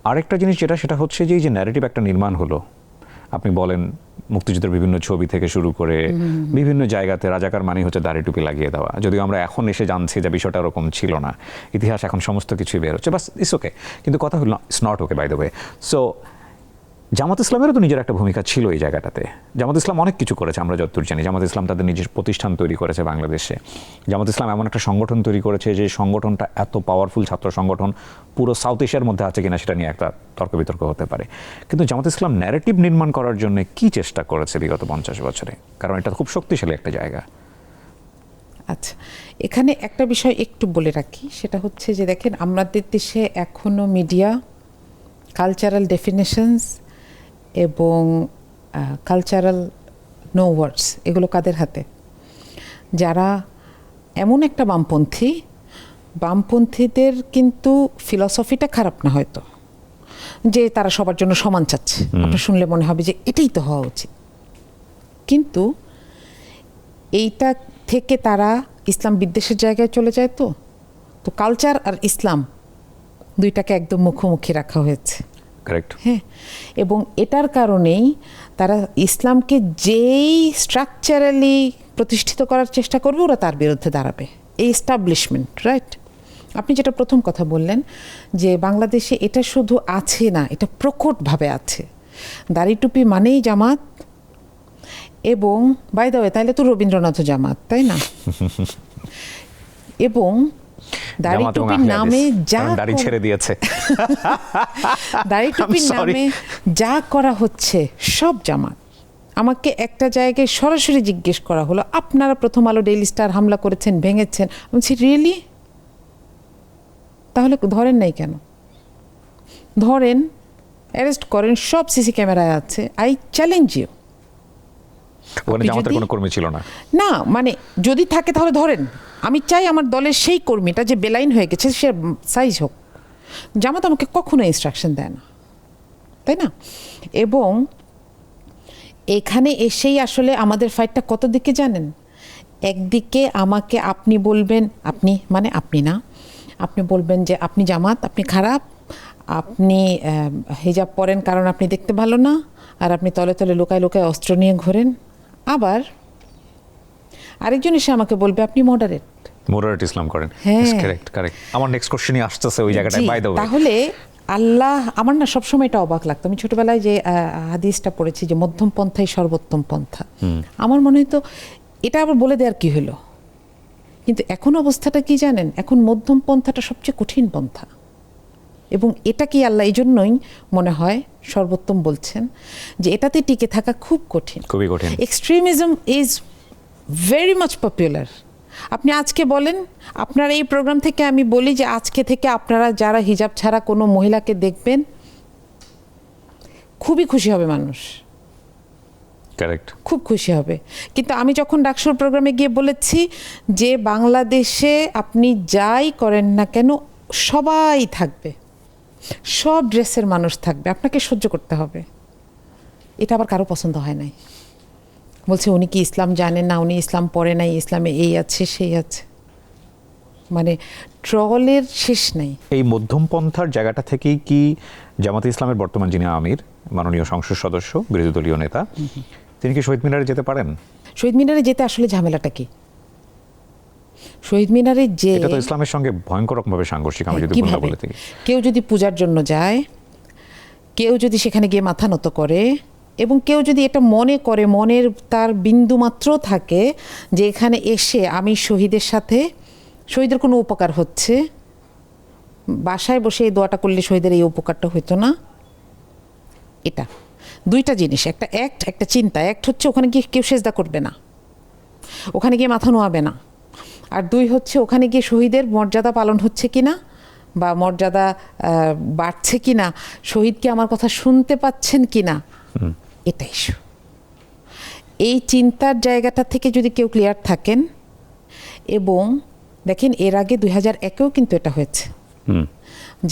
আরেকটা জিনিস সেটা হচ্ছে যে ন্যারেটিভ একটা নির্মাণ হলো, আপনি বলেন মুক্তিযুদ্ধের বিভিন্ন ছবি থেকে শুরু করে বিভিন্ন জায়গাতে রাজাকার মানে হচ্ছে দাড়ি টুপি লাগিয়ে দেওয়া, যদিও আমরা এখন এসে জানছি যে বিষয়টা ওরকম ছিল না, ইতিহাস এখন সমস্ত কিছুই বের হচ্ছে, বাস ইটস ওকে। কিন্তু কথা হলো it's not okay by the way. So জামাত ইসলামেরও তো নিজের একটা ভূমিকা ছিল এই জায়গাটাতে। জামাত ইসলাম অনেক কিছু করেছে, আমরা যতদূর জানি। জামাত ইসলাম তাদের নিজের প্রতিষ্ঠান তৈরি করেছে বাংলাদেশে। জামাত ইসলাম এমন একটা সংগঠন তৈরি করেছে যে সংগঠনটা এত পাওয়ারফুল ছাত্র সংগঠন পুরো সাউথ এশিয়ার মধ্যে আছে কিনা সেটা নিয়ে একটা তর্ক বিতর্ক হতে পারে। কিন্তু জামাত ইসলাম ন্যারেটিভ নির্মাণ করার জন্য কি চেষ্টা করেছে বিগত 50 বছরে? কারণ এটা খুব শক্তিশালী একটা জায়গা। আচ্ছা, এখানে একটা বিষয় একটু বলে রাখি, সেটা হচ্ছে যে দেখেন আমাদের দেশে এখনো মিডিয়া, কালচারাল ডেফিনেশনস এবং কালচারাল নো ওয়ার্ডস, এগুলো কাদের হাতে? যারা এমন একটা বামপন্থীদের কিন্তু ফিলসফিটা খারাপ না হয়তো, যে তারা সবার জন্য সমান চাচ্ছে, আপনার শুনলে মনে হবে যে এটাই তো হওয়া উচিত, কিন্তু এইটা থেকে তারা ইসলাম বিদ্বেষের জায়গায় চলে যায়। তো কালচার আর ইসলাম দুইটাকে একদম মুখোমুখি রাখা হয়েছে। হ্যাঁ, এবং এটার কারণেই তারা ইসলামকে যেই স্ট্রাকচারালি প্রতিষ্ঠিত করার চেষ্টা করবে, ওরা তার বিরুদ্ধে দাঁড়াবে। এই এস্টাবলিশমেন্ট, রাইট? আপনি যেটা প্রথম কথা বললেন যে বাংলাদেশে এটা শুধু আছে না, এটা প্রকটভাবে আছে। দাড়ি টুপি মানেই জামাত, এবং বাই দ্য ওয়ে তাইলে তো রবীন্দ্রনাথও জামাত, তাই না? এবং দাড়ি জামাত এবং টুপির আহলে নামে হাদিস, যা কারণ দাড়ি ছেড়ে দিয়েছে। দাড়ি টুপির I'm sorry. নামে যা করা হচ্ছে সব জামাত। আমাকে একটা জায়গায় সরাসরি জিজ্ঞেস করা হলো, আপনারা প্রথম আলো, ডেইলি স্টার হামলা করেছেন, ভেঙেছেন। আমি বলছি রিয়েলি? তাহলে ধরেন নাই কেন? ধরেন, অ্যারেস্ট করেন, সব সিসি ক্যামেরায় আছে। I challenge you. ওখানে আপনি জামাতের যদি- কোনো কর্মী ছিল না। না মানে যদি থাকে তাহলে ধরেন। আমি চাই আমার দলের সেই কর্মীটা যে বেলাইন হয়ে গেছে সে সাইজ হোক। জামাত আমাকে কখনো ইনস্ট্রাকশন দেয় না, তাই না? এবং এখানে এসেই আসলে আমাদের ফাইটটা কত দিকে জানেন? একদিকে আমাকে আপনি বলবেন, আপনি মানে আপনি না, আপনি বলবেন যে আপনি জামাত, আপনি খারাপ, আপনি হিজাব পরেন কারণ আপনি দেখতে ভালো না, আর আপনি তলে তলে লুকায় লুকায় অস্ত্র নিয়ে ঘোরেন। আবার আরেকজন এসে আমাকে বলবে আপনি মডারেট। মোরারত ইসলাম করেন। হ্যাঁ। Correct correct. আমার নেক্সট কোশ্চেনই আসতেছে ওই জায়গাটায়, জি, বাই দ্য ওয়ে। তাহলে আল্লাহ, আমার না সবসময় এটা অবাক লাগতো। আমি ছোটবেলায় যে হাদিসটা পড়েছি যে মধ্যম পন্থাই সর্বোত্তম পন্থা, আমার মনে হতো এটা আবার বলে দেওয়ার কি হলো। কিন্তু এখন অবস্থাটা কি জানেন? এখন মধ্যম পন্থাটা সবচেয়ে কঠিন পন্থা, এবং এটা কি আল্লাহ এই জন্যই মনে হয় সর্বোত্তম বলছেন যে এটাতে টিকে থাকা খুব কঠিন। খুবই কঠিন। Extremism is very much popular. আপনি আজকে বলেন, আপনার এই প্রোগ্রাম থেকে আমি বলি যে আজকে থেকে আপনারা যারা হিজাব ছাড়া কোনো মহিলাকে দেখবেন, খুবই খুশি হবে মানুষ, কারেক্ট। খুব খুশি হবে। কিন্তু আমি যখন ডাকসুর প্রোগ্রামে গিয়ে বলেছি যে বাংলাদেশে আপনি যাই করেন না কেন সবাই থাকবে, সব ড্রেসের মানুষ থাকবে, আপনাকে সহ্য করতে হবে, এটা আবার কারো পছন্দ হয় নাই। বলছে উনি কি ইসলাম জানেন না, উনি ইসলাম পড়ে নাই, ইসলামে এই আছে সেই আছে, মানে ট্রলের শেষ নাই। এই মধ্যম পন্থার জায়গাটা থেকেই কি জামাতে ইসলামের বর্তমান যিনি আমির, মাননীয় সংসদ সদস্য, বিরোধী দলীয় নেতা, তিনি কি শহীদ মিনারে যেতে পারেন? শহীদ মিনারে যেতে আসলে ঝামেলাটা কি? শহীদ মিনারে যে এটা তো ইসলামের সঙ্গে ভয়ঙ্কর রকমভাবে সাংঘর্ষিক, আমি যদি ভুল না কিভাবে? বলে থাকি। কেউ যদি পূজার জন্য যায়, কেউ যদি সেখানে গিয়ে মাথা নত করে, এবং কেউ যদি এটা মনে করে, মনের তার বিন্দু মাত্র থাকে যে এখানে এসে আমি শহীদের সাথে, শহীদের কোনো উপকার হচ্ছে, বাসায় বসে এই দোয়াটা করলে শহীদের এই উপকারটা হইতো না, এটা দুইটা জিনিস, একটা অ্যাক্ট, একটা চিন্তা। অ্যাক্ট হচ্ছে ওখানে গিয়ে কেউ সেজদা করবে না, ওখানে গিয়ে মাথা নোয়াবে না। আর দুই হচ্ছে ওখানে গিয়ে শহীদের মর্যাদা পালন হচ্ছে কিনা, বা মর্যাদা বাড়ছে কিনা, শহীদকে আমার কথা শুনতে পাচ্ছেন কিনা, এটাই ইস্যু। এই চিন্তার জায়গাটা থেকে যদি কেউ ক্লিয়ার থাকেন, এবং দেখেন এর আগে 2001-এও কিন্তু এটা হয়েছে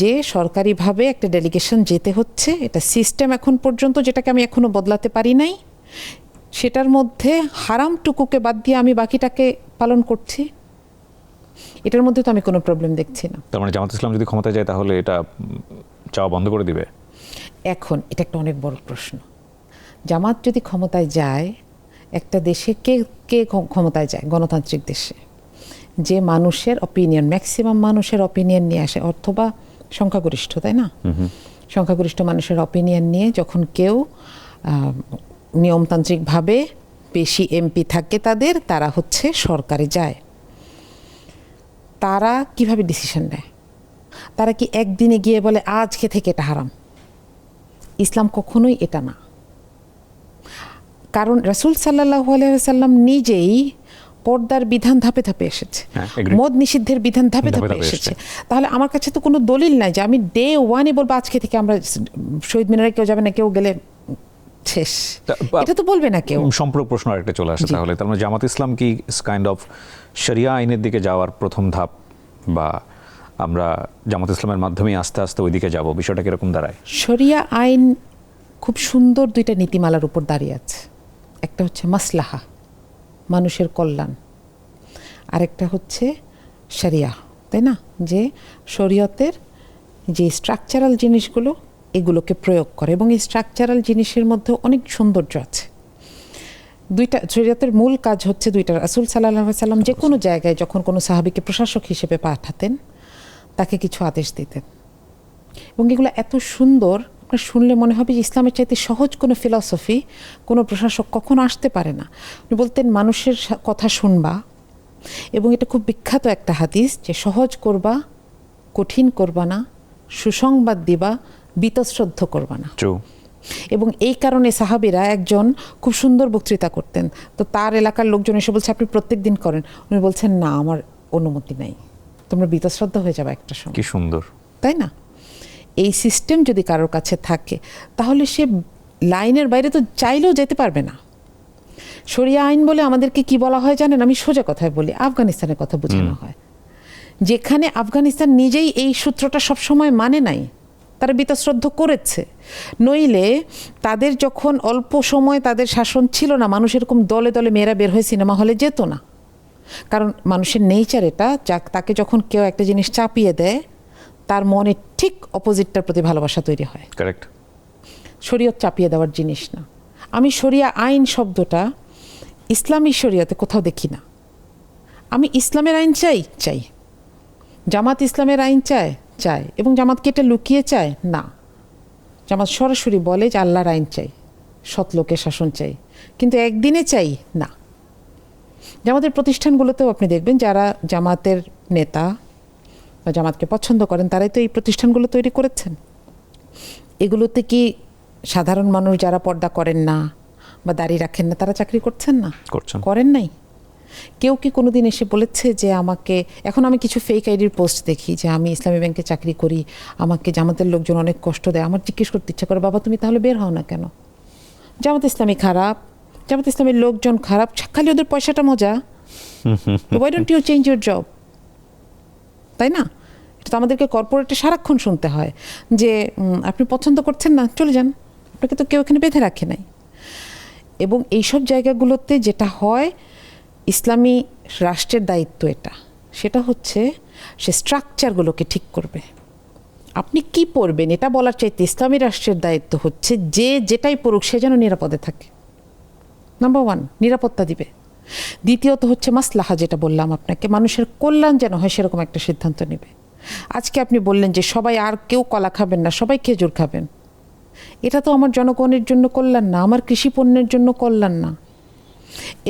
যে সরকারিভাবে একটা ডেলিগেশন যেতে হচ্ছে, এটা সিস্টেম এখন পর্যন্ত, যেটাকে আমি এখনো বদলাতে পারি নাই, সেটার মধ্যে হারামটুকুকে বাদ দিয়ে আমি বাকিটাকে পালন করছি, এটার মধ্যে তো আমি কোনো প্রবলেম দেখছি না। তার মানে জামাত ইসলাম যদি ক্ষমতায় যায় তাহলে এটা চাওয়া বন্ধ করে দিবে? এখন এটা একটা অনেক বড় প্রশ্ন। জামাত যদি ক্ষমতায় যায়, একটা দেশে কে কে ক্ষমতায় যায়? গণতান্ত্রিক দেশে যে মানুষের অপিনিয়ন, ম্যাক্সিমাম মানুষের অপিনিয়ন নিয়ে আসে, অথবা সংখ্যাগরিষ্ঠ, তাই না? সংখ্যাগরিষ্ঠ মানুষের অপিনিয়ন নিয়ে যখন কেউ নিয়মতান্ত্রিকভাবে বেশি এমপি থাকে তাদের, তারা হচ্ছে সরকারে যায়, তারা কিভাবে ডিসিশন নেয়? তারা কি একদিনে গিয়ে বলে আজকে থেকে এটা হারাম? ইসলাম কখনোই এটা না। কারণ রাসূল সাল্লাল্লাহু আলাইহি ওয়াসাল্লাম নিজেই পর্দার বিধান ধাপে ধাপে এসেছে, মদ নিষিদ্ধের বিধান ধাপে ধাপে এসেছে। তাহলে আমার কাছে তো কোনো দলিল নাই যে আমি ডে ওয়ানই বলবো আজকে থেকে আমরা শহীদ মিনারে কেউ যাবে না, কেউ গেলে শেষ, এটা তো বলবে না কেউ। সম্পূরক প্রশ্ন আরেকটা চলে আসে তাহলে, তার মানে জামাত ইসলাম কি কাইন্ড অফ শরিয়া আইনের দিকে যাওয়ার প্রথম ধাপ, বা আমরা জামাত ইসলামের মাধ্যমেই আস্তে আস্তে ওইদিকে যাব, বিষয়টা কিরকম দাঁড়ায়? শরিয়া আইন খুব সুন্দর দুইটা নীতিমালার উপর দাঁড়িয়ে আছে। একটা হচ্ছে মাসলাহা, মানুষের কল্যাণ, আরেকটা হচ্ছে শরিয়া, তাই না? যে শরীয়তের যে স্ট্রাকচারাল জিনিসগুলো, এগুলোকে প্রয়োগ করে, এবং এই স্ট্রাকচারাল জিনিসের মধ্যে অনেক সৌন্দর্য আছে। দুইটা শরীয়তের মূল কাজ হচ্ছে দুইটা। রাসূল সাল্লাল্লাহু আলাইহি সাল্লাম যে কোনো জায়গায় যখন কোনো সাহাবীকে প্রশাসক হিসেবে পাঠাতেন তাকে কিছু আদেশ দিতেন, এবং এগুলো এত সুন্দর, আপনার শুনলে মনে হবে যে ইসলামের চাইতে সহজ কোনো ফিলসফি কোনো প্রশাসক কখনো আসতে পারে না। উনি বলতেন মানুষের কথা শুনবা, এবং এটা খুব বিখ্যাত একটা হাদিস যে সহজ করবা, কঠিন করবা না, সুসংবাদ দিবা, বীতশ্রদ্ধ করবা না। এবং এই কারণে সাহাবীরা একজন খুব সুন্দর বক্তৃতা করতেন, তো তার এলাকার লোকজন এসে বলছে আপনি প্রত্যেক দিন করেন, উনি বলছেন না আমার অনুমতি নাই, তোমরা বীতশ্রদ্ধ হয়ে যাবে একটা সময়। কি সুন্দর, তাই না? এই সিস্টেম যদি কারোর কাছে থাকে তাহলে সে লাইনের বাইরে তো চাইলেও যেতে পারবে না। শরিয়া আইন বলে আমাদেরকে কি বলা হয় জানেন? আমি সোজা কথায় বলি, আফগানিস্তানের কথা বোঝানো হয়, যেখানে আফগানিস্তান নিজেই এই সূত্রটা সবসময় মানে নাই, তারা বীতশ্রদ্ধ করেছে। নইলে তাদের যখন অল্প সময় তাদের শাসন ছিল না, মানুষ এরকম দলে দলে মেয়েরা বের হয়ে সিনেমা হলে যেত না, কারণ মানুষের নেচার এটা, তাকে যখন কেউ একটা জিনিস চাপিয়ে দেয় তার মনে ঠিক অপোজিটটার প্রতি ভালোবাসা তৈরি হয়। কারেক্ট। শরীয়ত চাপিয়ে দেওয়ার জিনিস না। আমি শরিয়া আইন শব্দটা ইসলামী শরীয়তে কোথাও দেখি না। আমি ইসলামের আইন চাই, জামাত ইসলামের আইন চায়, এবং জামাতকে এটা লুকিয়ে চায় না। জামাত সরাসরি বলে যে আল্লাহর আইন চাই, সৎ লোকের শাসন চাই, কিন্তু একদিনে চাই না। জামাতের প্রতিষ্ঠানগুলোতেও আপনি দেখবেন যারা জামাতের নেতা বা জামাতকে পছন্দ করেন তারাই তো এই প্রতিষ্ঠানগুলো তৈরি করেছেন। এগুলোতে কি সাধারণ মানুষ যারা পর্দা করেন না বা দাড়ি রাখেন না তারা চাকরি করছেন না? করেন নাই। কেউ কি কোনোদিন এসে বলেছে যে আমাকে, এখন আমি কিছু ফেক আইডির পোস্ট দেখি যে আমি ইসলামী ব্যাংকে চাকরি করি, আমাকে জামাতের লোকজন অনেক কষ্ট দেয়, আমার জিজ্ঞেস করতে ইচ্ছা করে বাবা তুমি তাহলে বের হও না কেন? জামাত ইসলামী খারাপ, জামাত ইসলামের লোকজন খারাপ, খালি ওদের পয়সাটা মজা, why don't you change your job? তাই না? এটা তো আমাদেরকে কর্পোরেটে সারাক্ষণ শুনতে হয় যে আপনি পছন্দ করছেন না, চলে যান, আপনাকে তো কেউ এখানে বেঁধে রাখে নাই। এবং এইসব জায়গাগুলোতে যেটা হয়, ইসলামী রাষ্ট্রের দায়িত্ব এটা, সেটা হচ্ছে সে স্ট্রাকচারগুলোকে ঠিক করবে। আপনি কি পড়বেন এটা বলার চাইতে ইসলামী রাষ্ট্রের দায়িত্ব হচ্ছে যে যেটাই পড়ুক সে যেন নিরাপদে থাকে। নাম্বার ওয়ান, নিরাপত্তা দিবে। দ্বিতীয়ত হচ্ছে মাসলাহা, যেটা বললাম আপনাকে, মানুষের কল্যাণ যেন হয় সেরকম একটা সিদ্ধান্ত নেবে। আজকে আপনি বললেন যে সবাই, আর কেউ কলা খাবেন না, সবাই খেজুর খাবেন, এটা তো আমার জনগণের জন্য কল্যাণ না, আমার কৃষি পণ্যের জন্য কল্যাণ না।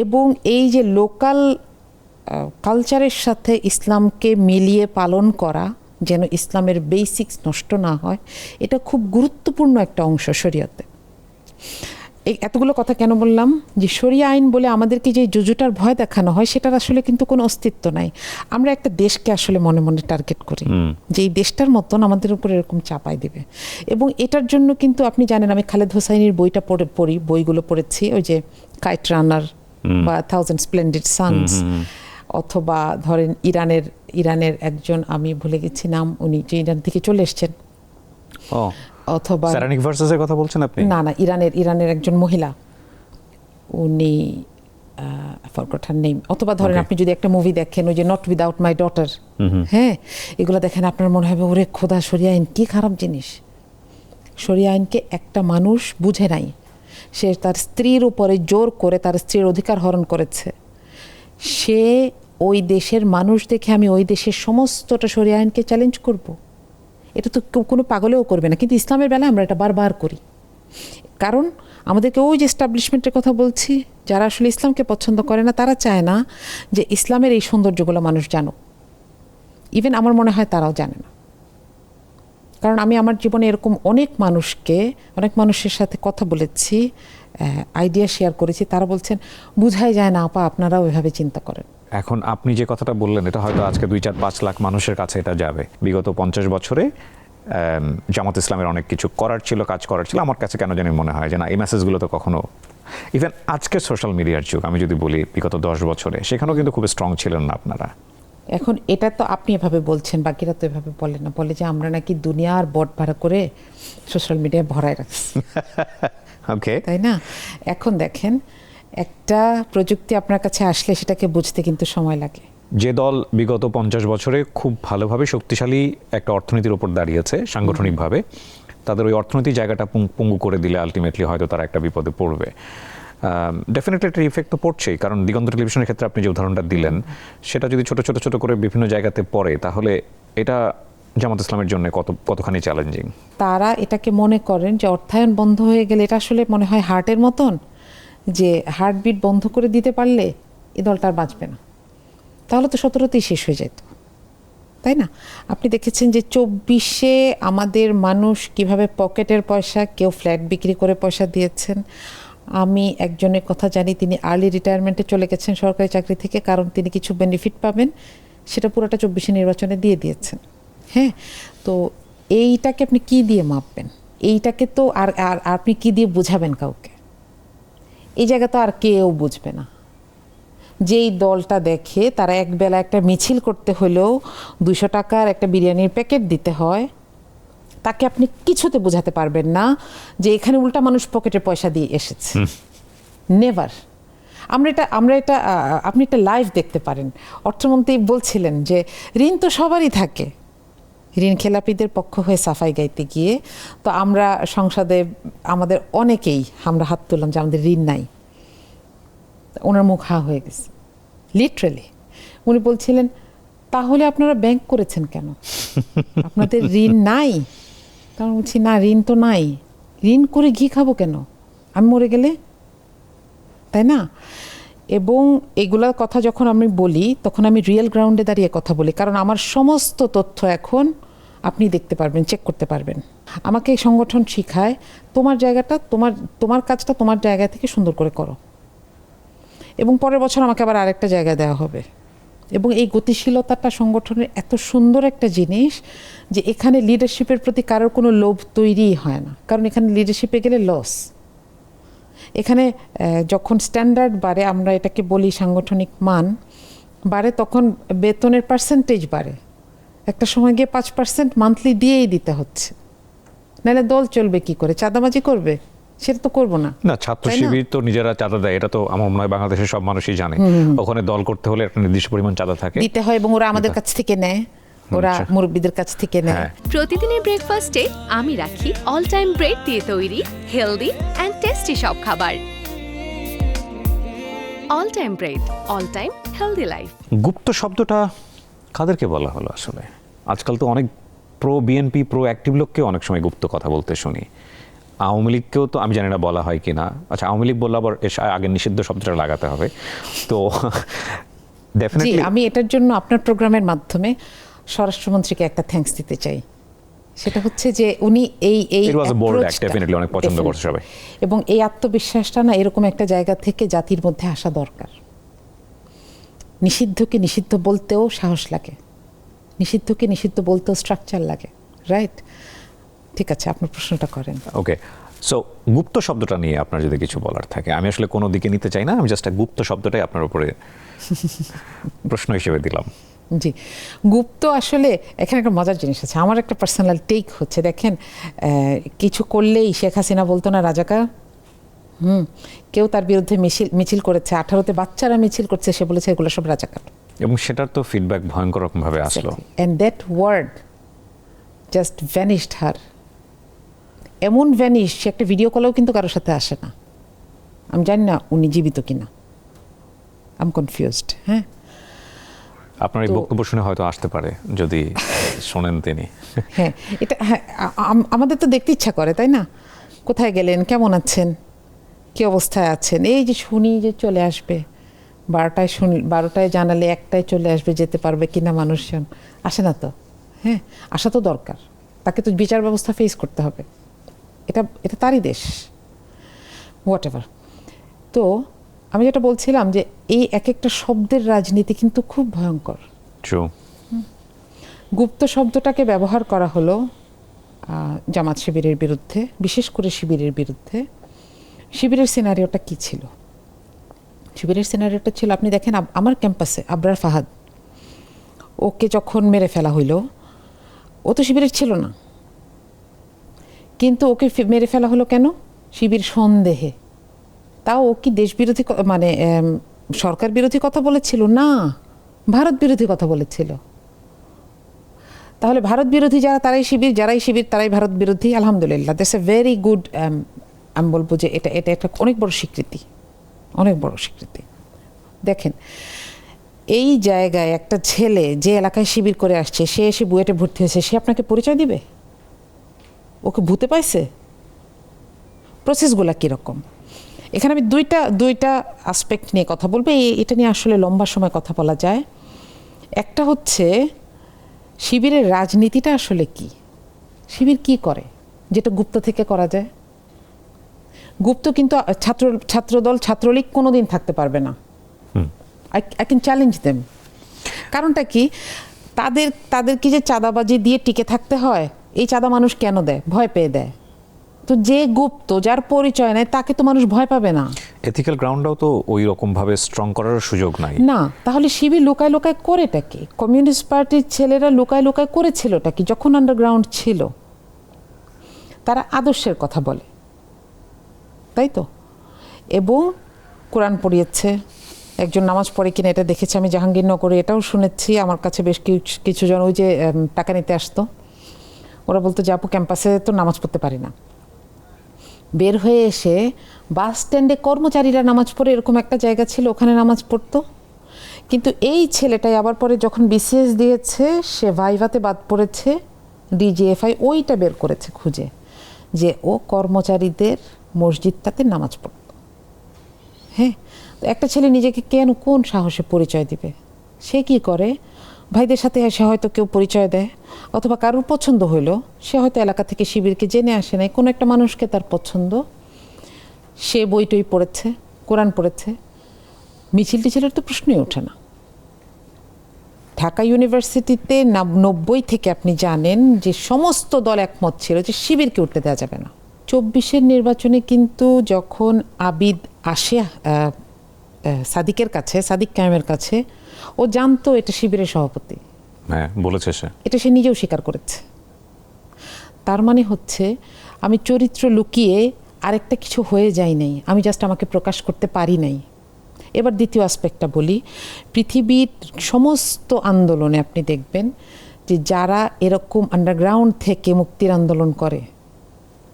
এবং এই যে লোকাল কালচারের সাথে ইসলামকে মিলিয়ে পালন করা, যেন ইসলামের বেসিক্স নষ্ট না হয়, এটা খুব গুরুত্বপূর্ণ একটা অংশ শরীয়তে। এই এতগুলো কথা কেন বললাম? যে শরিয়া আইন বলে আমাদেরকে যে জুজুটার ভয় দেখানো হয় সেটার আসলে কিন্তু কোনো অস্তিত্ব নাই। আমরা একটা দেশকে আসলে মনে মনে টার্গেট করি যে এই দেশটার মতন আমাদের উপর এরকম চাপাই দিবে। এবং এটার জন্য কিন্তু আপনি জানেন, আমি খালেদ হোসাইনির বইটা পড়ি, বইগুলো পড়েছি, ওই যে কাইট রানার বা থাউজেন্ড স্প্লেন্ডিড সানস, অথবা ধরেন ইরানের একজন, আমি ভুলে গেছি নাম, উনি যে ইরান থেকে চলে এসছেন, অথবা সারানিক ভার্সেসের কথা বলছেন আপনি? না, ইরানের একজন মহিলা, উনি ফরগট হার নেম। অথবা ধরেন আপনি যদি একটা মুভি দেখেন, ওই যে নট উইদাউট মাই ডটার, হ্যাঁ, এগুলো দেখেন আপনার মনে হবে ওরে খোদা, শরিয়া আইন কি খারাপ জিনিস। শরিয়া আইনকে একটা মানুষ বুঝে নাই, সে তার স্ত্রীর উপরে জোর করে তার স্ত্রীর অধিকার হরণ করেছে। সে ওই দেশের মানুষ দেখে আমি ওই দেশের সমস্তটা শরিয়া আইনকে চ্যালেঞ্জ করব, এটা তো কোনো পাগলেও করবে না। কিন্তু ইসলামের বেলায় আমরা এটা বারবার করি, কারণ আমাদেরকে ওই যে এস্টাবলিশমেন্টের কথা বলছি, যারা আসলে ইসলামকে পছন্দ করে না তারা চায় না যে ইসলামের এই সৌন্দর্যগুলো মানুষ জানুক। ইভেন আমার মনে হয় তারাও জানে না, কারণ আমি আমার জীবনে এরকম অনেক মানুষের সাথে কথা বলেছি, আইডিয়া শেয়ার করেছি, তারা বলছেন বুঝাই যায় না আপা, আপনারাও এভাবে চিন্তা করেন। এখন আপনি যে কথাটা বললেন, এটা হয়তো আজকে 2-4-5 লাখ মানুষের কাছে এটা যাবে। বিগত 50 বছরে জামাত ইসলামের অনেক কিছু কাজ করার ছিল। আমার কাছে কেন জানি মনে হয় যে না, এই মেসেজগুলো তো কখনো, ইভেন আজকে সোশ্যাল মিডিয়ার যুগ, আমি যদি বলি বিগত 10 বছরে, সেখানেও কিন্তু খুব স্ট্রং ছিলেন না আপনারা। এখন এটা তো আপনি এভাবে বলছেন, বাকিরা তো এভাবে বলে না, বলে যে আমরা নাকি দুনিয়ার বট ভাড়া করে সোশ্যাল মিডিয়ায় ভরায় রাখছি। ওকে, তাই না? এখন দেখেন, একটা প্রযুক্তি আপনার কাছে আসলে সেটাকে বুঝতে কিন্তু সময় লাগে। যে দল বিগত 50 বছরে খুব ভালোভাবে শক্তিশালী একটা অর্থনীতির উপর দাঁড়িয়েছে সাংগঠনিকভাবে, তাদের ওই অর্থনৈতিক জায়গাটা পঙ্গু করে দিলে আলটিমেটলি হয়তো তারা একটা বিপদে পড়বে। ডেফিনেটলি একটা ইফেক্ট তো পড়ছেই, কারণ দিগন্ত টেলিভিশনের ক্ষেত্রে আপনি যে উদাহরণটা দিলেন সেটা যদি ছোট ছোট ছোট করে বিভিন্ন জায়গাতে পড়ে, তাহলে এটা জামাত ইসলামের জন্য কতখানি চ্যালেঞ্জিং? তারা এটাকে মনে করেন যে অর্থায়ন বন্ধ হয়ে গেলে, এটা আসলে মনে হয় হার্টের মতন, যে হার্টবিট বন্ধ করে দিতে পারলে এ দলটা আর বাঁচবে না, তাহলে তো 17তেই শেষ হয়ে যেত, তাই না? আপনি দেখেছেন যে 24-এ আমাদের মানুষ কিভাবে পকেটের পয়সা, কেউ ফ্ল্যাট বিক্রি করে পয়সা দিয়েছেন। আমি একজনের কথা জানি, তিনি আর্লি রিটায়ারমেন্টে চলে গেছেন সরকারি চাকরি থেকে, কারণ তিনি কিছু বেনিফিট পাবেন, সেটা পুরোটা 24-এ নির্বাচনে দিয়ে দিয়েছেন। হ্যাঁ, তো এইটাকে আপনি কি দিয়ে মাপবেন? এইটাকে তো আর আর আপনি কি দিয়ে বুঝাবেন কাউকে? এই জায়গা তো আর কেউ বুঝবে না। যেই দলটা দেখে তারা একবেলা একটা মিছিল করতে হলেও 200 টাকার একটা বিরিয়ানির প্যাকেট দিতে হয়, তাকে আপনি কিছুতে বোঝাতে পারবেন না যে এখানে উল্টা মানুষ পকেটে পয়সা দিয়ে এসেছে। নেভার। আমরা এটা আপনি একটা লাইভ দেখতে পারেন। অর্থমন্ত্রী বলছিলেন যে ঋণ তো সবারই থাকে, ঋণ খেলাপিদের পক্ষ হয়ে সাফাই গাইতে গিয়ে তো আমরা সংসদে আমাদের অনেকেই আমরা হাত তুললাম যে আমাদের ঋণ নাই। ওনার মুখ হা হয়ে গেছে, লিটারেলি। উনি বলছিলেন তাহলে আপনারা ব্যাংক করেছেন কেন? আপনাদের ঋণ নাই? তখন বলছি না, ঋণ তো নাই, ঋণ করে ঘি খাবো কেন আমি মরে গেলে, তাই না? এবং এগুলোর কথা যখন আমি বলি তখন আমি রিয়েল গ্রাউন্ডে দাঁড়িয়ে কথা বলি, কারণ আমার সমস্ত তথ্য এখন আপনি দেখতে পারবেন, চেক করতে পারবেন। আমাকে এই সংগঠন শিখায় তোমার জায়গাটা, তোমার কাজটা তোমার জায়গা থেকে সুন্দর করে করো, এবং পরের বছর আমাকে আবার আরেকটা জায়গা দেওয়া হবে। এবং এই গতিশীলতাটা সংগঠনের এত সুন্দর একটা জিনিস যে এখানে লিডারশিপের প্রতি কারোর কোনো লোভ তৈরিই হয় না, কারণ এখানে লিডারশিপে গেলে লস। এখানে যখন স্ট্যান্ডার্ড বাড়ে, আমরা এটাকে বলি সাংগঠনিক মান বাড়ে, তখন বেতনের পার্সেন্টেজ বাড়ে। একটা সময় গিয়ে 5% মান্থলি দিয়েই দিতে হচ্ছে, নাহলে দল চলবে কি করে? চাঁদাবাজি করবে? সেটা তো করবো না। না, ছাত্র শিবির তো নিজেরা চাঁদা দেয়, এটা তো আমার মনে হয় বাংলাদেশের সব মানুষই জানে। ওখানে দল করতে হলে একটা নির্দিষ্ট পরিমাণ চাঁদা থাকে, দিতে হয়, এবং ওরা আমাদের কাছ থেকে নেয়, ওরা মুরব্বীদের কাছ থেকে নেয়। প্রতিদিনের ব্রেকফাস্টে আমি রাখি অল টাইম ব্রেড দিয়ে তৈরি হেলদি অ্যান্ড টেস্টি সব খাবার। All time bread, all time healthy life. গুপ্ত শব্দটা কাদেরকে বলা হলো আসলে? আজকাল তো অনেক প্রো বিএনপি, প্রো অ্যাক্টিভ লোককে অনেক সময় গুপ্ত কথা বলতে শুনি। আওয়ামী লীগকেও তো আমি জানি না বলা হয় কিনা। আচ্ছা, আওয়ামী লীগ বললে আবার আগে নিষিদ্ধ শব্দটা লাগাতে হবে তো ডেফিনেটলি। আমি এটার জন্য আপনার প্রোগ্রামের মাধ্যমে স্বরাষ্ট্রমন্ত্রীকে একটা থ্যাঙ্কস দিতে চাই। সেটা হচ্ছে যে উনি এই অনেক পছন্দ করছে সবাই, এবং এই আত্মবিশ্বাসটা না এরকম একটা জায়গা থেকে জাতির মধ্যে আসা দরকার। নিষিদ্ধকে নিষিদ্ধ বলতেও সাহস লাগে, নিষিদ্ধকে নিষিদ্ধ বলতেও স্ট্রাকচার লাগে, রাইট? ঠিক আছে, আপনার প্রশ্নটা করেন। ওকে, সো গুপ্ত শব্দটা নিয়ে আপনার যদি কিছু বলার থাকে, আমি আসলে কোনো দিকে নিতে চাই না, আমি জাস্ট গুপ্ত শব্দটাই আপনার উপরে প্রশ্ন হিসেবে দিলাম। জি, গুপ্ত আসলে এখানে একটা মজার জিনিস আছে। আমার একটা পার্সোনাল টেক হচ্ছে, দেখেন কিছু করলেই শেখ হাসিনা বলতো না রাজাকার। কেউ তার বিরুদ্ধে মিছিল করেছে, 18-তে বাচ্চারা মিছিল করছে, সে বলেছে এগুলো সব রাজাকার, এবং সেটার তো ফিডব্যাক ভয়ঙ্কর রকমভাবে আসলো। And that word just vanished her. এমন ভ্যানিশ, সে একটা ভিডিও কলেও কিন্তু কারোর সাথে আসে না। আমি জানি না উনি জীবিত কিনা, আই এম কনফিউজড। হ্যাঁ, আপনার এই বক্তব্য শুনে হয়তো আসতে পারে যদি শোনেন তিনি। হ্যাঁ, এটা আমাদের তো দেখতে ইচ্ছা করে, তাই না? কোথায় গেলেন, কেমন আছেন, কি অবস্থায় আছেন, এই যে শুনি যে চলে আসবে 12টায় জানালে 1টায় চলে আসবে, যেতে পারবে কিনা মানুষজন, আসে না তো। হ্যাঁ, আসা তো দরকার, তাকে তো বিচার ব্যবস্থা ফেস করতে হবে, এটা তারই দেশ, হোয়াট এভার। তো আমি যেটা বলছিলাম যে এই এক একটা শব্দের রাজনীতি কিন্তু খুব ভয়ঙ্কর। গুপ্ত শব্দটাকে ব্যবহার করা হলো জামাত শিবিরের বিরুদ্ধে, বিশেষ করে শিবিরের বিরুদ্ধে। শিবিরের সিনারিওটা কি ছিল? শিবিরের সিনারিওটা ছিল, আপনি দেখেন আমার ক্যাম্পাসে আবরার ফাহাদ, ওকে যখন মেরে ফেলা হইলো, ও তো শিবিরের ছিল না, কিন্তু ওকে মেরে ফেলা হলো কেন? শিবির সন্দেহে। তাও ও কি দেশ বিরোধী, মানে সরকার বিরোধী কথা বলেছিল না, ভারত বিরোধী কথা বলেছিল। তাহলে ভারত বিরোধী যারা, তারাই শিবির, যারাই শিবির তারাই ভারত বিরোধী। আলহামদুলিল্লাহ, দ্যাটস এ ভেরি গুড, আমি বলবো যে এটা একটা অনেক বড় স্বীকৃতি। অনেক বড় স্বীকৃতি। দেখেন, এই জায়গায় একটা ছেলে যে এলাকায় শিবির করে আসছে, সে এসে বুয়েটে ভর্তি হয়েছে, সে আপনাকে পরিচয় দিবে? ওকে ভূতে পাইছে? প্রসেসগুলো কীরকম? এখানে আমি দুইটা আসপেক্ট নিয়ে কথা বলবো। এটা নিয়ে আসলে লম্বা সময় কথা বলা যায়। একটা হচ্ছে শিবিরের রাজনীতিটা আসলে কি, শিবির কি করে যেটা গুপ্ত থেকে করা যায়। গুপ্ত কিন্তু ছাত্রদল, ছাত্রলীগ কোনোদিন থাকতে পারবে না। I can challenge them. কারণটা কি, তাদের কি যে চাঁদাবাজি দিয়ে টিকে থাকতে হয়? এই চাঁদা মানুষ কেন দেয়? ভয় পেয়ে দেয়। তো যে গুপ্ত, যার পরিচয় নেই, তাকে তো মানুষ ভয় পাবে না। এথিক্যাল গ্রাউন্ডটাও তো ওই রকমভাবে স্ট্রং করার সুযোগ নাই না, তাহলে শিবির লুকায় লুকায় করেটা কি? কমিউনিস্ট পার্টির ছেলেরা লুকায় লুকায় করেছিলটা কি? যখন আন্ডারগ্রাউন্ড ছিল, তারা আদর্শের কথা বলে, তাই তো। এবং কোরআন পড়িয়েছে, একজন নামাজ পড়ে কিনা এটা দেখেছি আমি জাহাঙ্গীরনগরে, এটাও শুনেছি। আমার কাছে বেশ কিছুজন ওই যে টাকা নিতে আসতো, ওরা বলতো যে আপু ক্যাম্পাসে তো নামাজ পড়তে পারি না। বের হয়ে এসে বাস স্ট্যান্ডে কর্মচারীরা নামাজ পড়ে, এরকম একটা জায়গা ছিল, ওখানে নামাজ পড়তো। কিন্তু এই ছেলেটাই আবার পরে যখন বিসিএস দিয়েছে, সে ভাইভাতে বাদ পড়েছে, ডিজিএফআই ওইটা বের করেছে খুঁজে, যে ও কর্মচারীদের মসজিদটাতে নামাজ পড়ত। হ্যাঁ, তো একটা ছেলে নিজেকে কোন সাহসে পরিচয় দিবে? সে কি করে, ভাইদের সাথে এসে হয়তো কেউ পরিচয় দেয়, অথবা কারোর পছন্দ হইলো, সে হয়তো এলাকা থেকে শিবিরকে জেনে আসে নাই, কোনো একটা মানুষকে তার পছন্দ, সে বই টই পড়েছে, কোরআন পড়েছে, মিছিল টিছিলের তো প্রশ্নই ওঠে না। ঢাকা ইউনিভার্সিটিতে 90 থেকে আপনি জানেন যে সমস্ত দল একমত ছিল যে শিবিরকে উঠতে দেওয়া যাবে না। 24-এর নির্বাচনে কিন্তু যখন আবিদ আসে সাদিকের কাছে, সাদিক কায়েমের কাছে, ও জানতো এটা শিবিরের সভাপতি। হ্যাঁ, বলেছে সে, এটা সে নিজেও স্বীকার করেছে। তার মানে হচ্ছে আমি চরিত্র লুকিয়ে আরেকটা কিছু হয়ে যাই নাই, আমি জাস্ট আমাকে প্রকাশ করতে পারি নাই। এবার দ্বিতীয় আসপেক্টটা বলি। পৃথিবীর সমস্ত আন্দোলনে আপনি দেখবেন যে যারা এরকম আন্ডারগ্রাউন্ড থেকে মুক্তির আন্দোলন করে,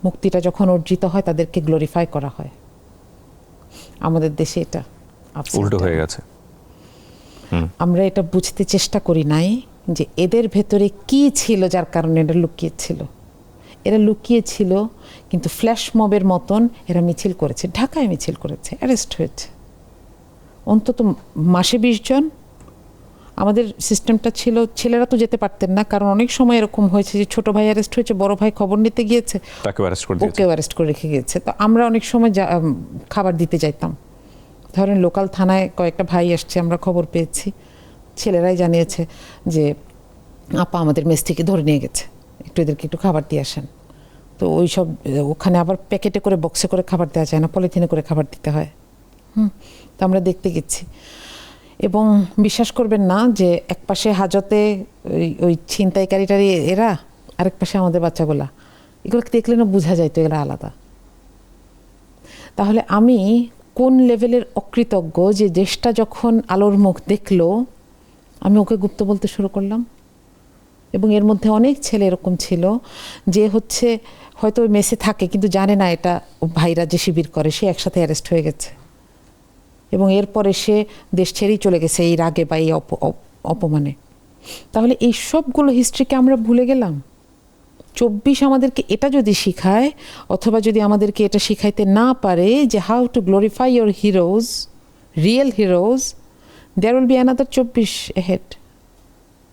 মুক্তিটা যখন অর্জিত হয় তাদেরকে গ্লোরিফাই করা হয়। আমাদের দেশে এটা উল্টো হয়ে গেছে। আমরা এটা বুঝতে চেষ্টা করি নাই যে এদের ভেতরে কি ছিল যার কারণে এটা লুকিয়েছিল। এরা লুকিয়েছিল, কিন্তু ফ্ল্যাশ মবের মতন এরা মিছিল করেছে, ঢাকায় মিছিল করেছে, অ্যারেস্ট হয়েছে অন্তত মাসে 20 জন। আমাদের সিস্টেমটা ছিল ছেলেরা তো যেতে পারতেন না, কারণ অনেক সময় এরকম হয়েছে যে ছোট ভাই অ্যারেস্ট হয়েছে, বড় ভাই খবর নিতে গিয়েছে, ওকেও অ্যারেস্ট করে রেখে গিয়েছে। তো আমরা অনেক সময় খাবার দিতে যাইতাম। ধরেন লোকাল থানায় কয়েকটা ভাই আসছে, আমরা খবর পেয়েছি, ছেলেরাই জানিয়েছে যে আপা আমাদের মেস থেকে ধরে নিয়ে গেছে, এদেরকে একটু খাবার দিয়ে আসেন। তো ওই সব ওখানে আবার প্যাকেটে করে, বক্সে করে খাবার দেওয়া যায় না, পলিথিনে করে খাবার দিতে হয়। তো আমরা দেখতে গেছি। এবং বিশ্বাস করবেন না যে এক পাশে হাজতে ওই ছিনতাইকারীটারই এরা, আরেক পাশে আমাদের বাচ্চাগুলা, এগুলো দেখলে না বোঝা যায় তো এরা আলাদা। তাহলে আমি কোন লেভেলের অকৃতজ্ঞ যে দেশটা যখন আলোর মুখ দেখলো, আমি ওকে গুপ্ত বলতে শুরু করলাম। এবং এর মধ্যে অনেক ছেলে এরকম ছিল যে হচ্ছে হয়তো ওই মেসে থাকে কিন্তু জানে না এটা ভাইরা যে শিবির করে, সে একসাথে অ্যারেস্ট হয়ে গেছে। এবং এরপরে সে দেশ ছেড়েই চলে গেছে এই রাগে বা এই অপমানে। তাহলে এই সবগুলো হিস্ট্রিকে আমরা ভুলে গেলাম। 24 আমাদেরকে এটা যদি শিখায়, অথবা যদি আমাদেরকে এটা শিখাইতে না পারে যে how to glorify your heroes, real heroes, there will be another 24 ahead.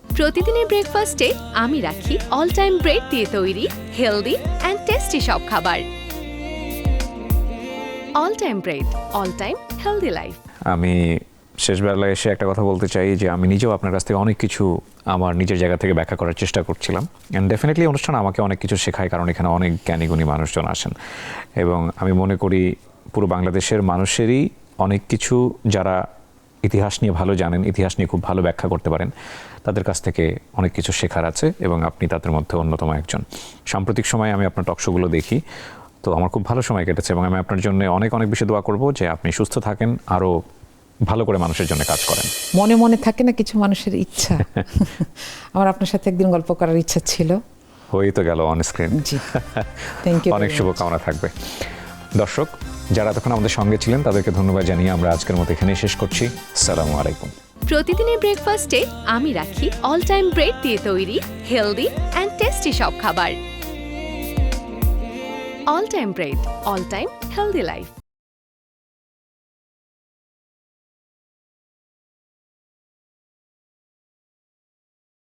প্রতিদিনের ব্রেকফাস্টে আমি রাখি অল টাইম ব্রেড দিয়ে তৈরি হেলদি অ্যান্ড টেস্টি সব খাবার। All time bread, all time healthy life. আমি শেষ বেলায় এসে একটা কথা বলতে চাই যে আমি নিজেও আপনার কাছ থেকে অনেক কিছু আমার নিজের জায়গা থেকে ব্যাখ্যা করার চেষ্টা করছিলাম। অ্যান্ড ডেফিনেটলি অনুষ্ঠান আমাকে অনেক কিছু শেখায়, কারণ এখানে অনেক জ্ঞানীগুণী মানুষজন আসেন। এবং আমি মনে করি পুরো বাংলাদেশের মানুষেরই অনেক কিছু, যারা ইতিহাস নিয়ে ভালো জানেন, ইতিহাস নিয়ে খুব ভালো ব্যাখ্যা করতে পারেন, তাদের কাছ থেকে অনেক কিছু শেখার আছে, এবং আপনি তাদের মধ্যে অন্যতম একজন। সাম্প্রতিক সময়ে আমি আপনার টকশোগুলো দেখি, তো আমার খুব ভালো সময় কেটেছে, এবং আমি আপনার জন্য অনেক অনেক বেশি দোয়া করব যে আপনি সুস্থ থাকেন, আরও ভালো করে মানুষের জন্য কাজ করেন। মনে মনে থাকে না কিছু মানুষের ইচ্ছা। আমার আপনার সাথে একদিন গল্প করার ইচ্ছা ছিল, হয়েই তো গেল অন স্ক্রিন। জি, থ্যাংক ইউ। অনেক শুভকামনা থাকবে। দর্শক, যারা এতক্ষণ আমাদের সঙ্গে ছিলেন তাদেরকে ধন্যবাদ জানিয়ে আমরা আজকের মতো এখানেই শেষ করছি। আসসালামু আলাইকুম। প্রতিদিনের ব্রেকফাস্টে আমি রাখি অল টাইম ব্রেড দিয়ে তৈরি হেলদি অ্যান্ড টেস্টি সব খাবার। All time bread, all time healthy life.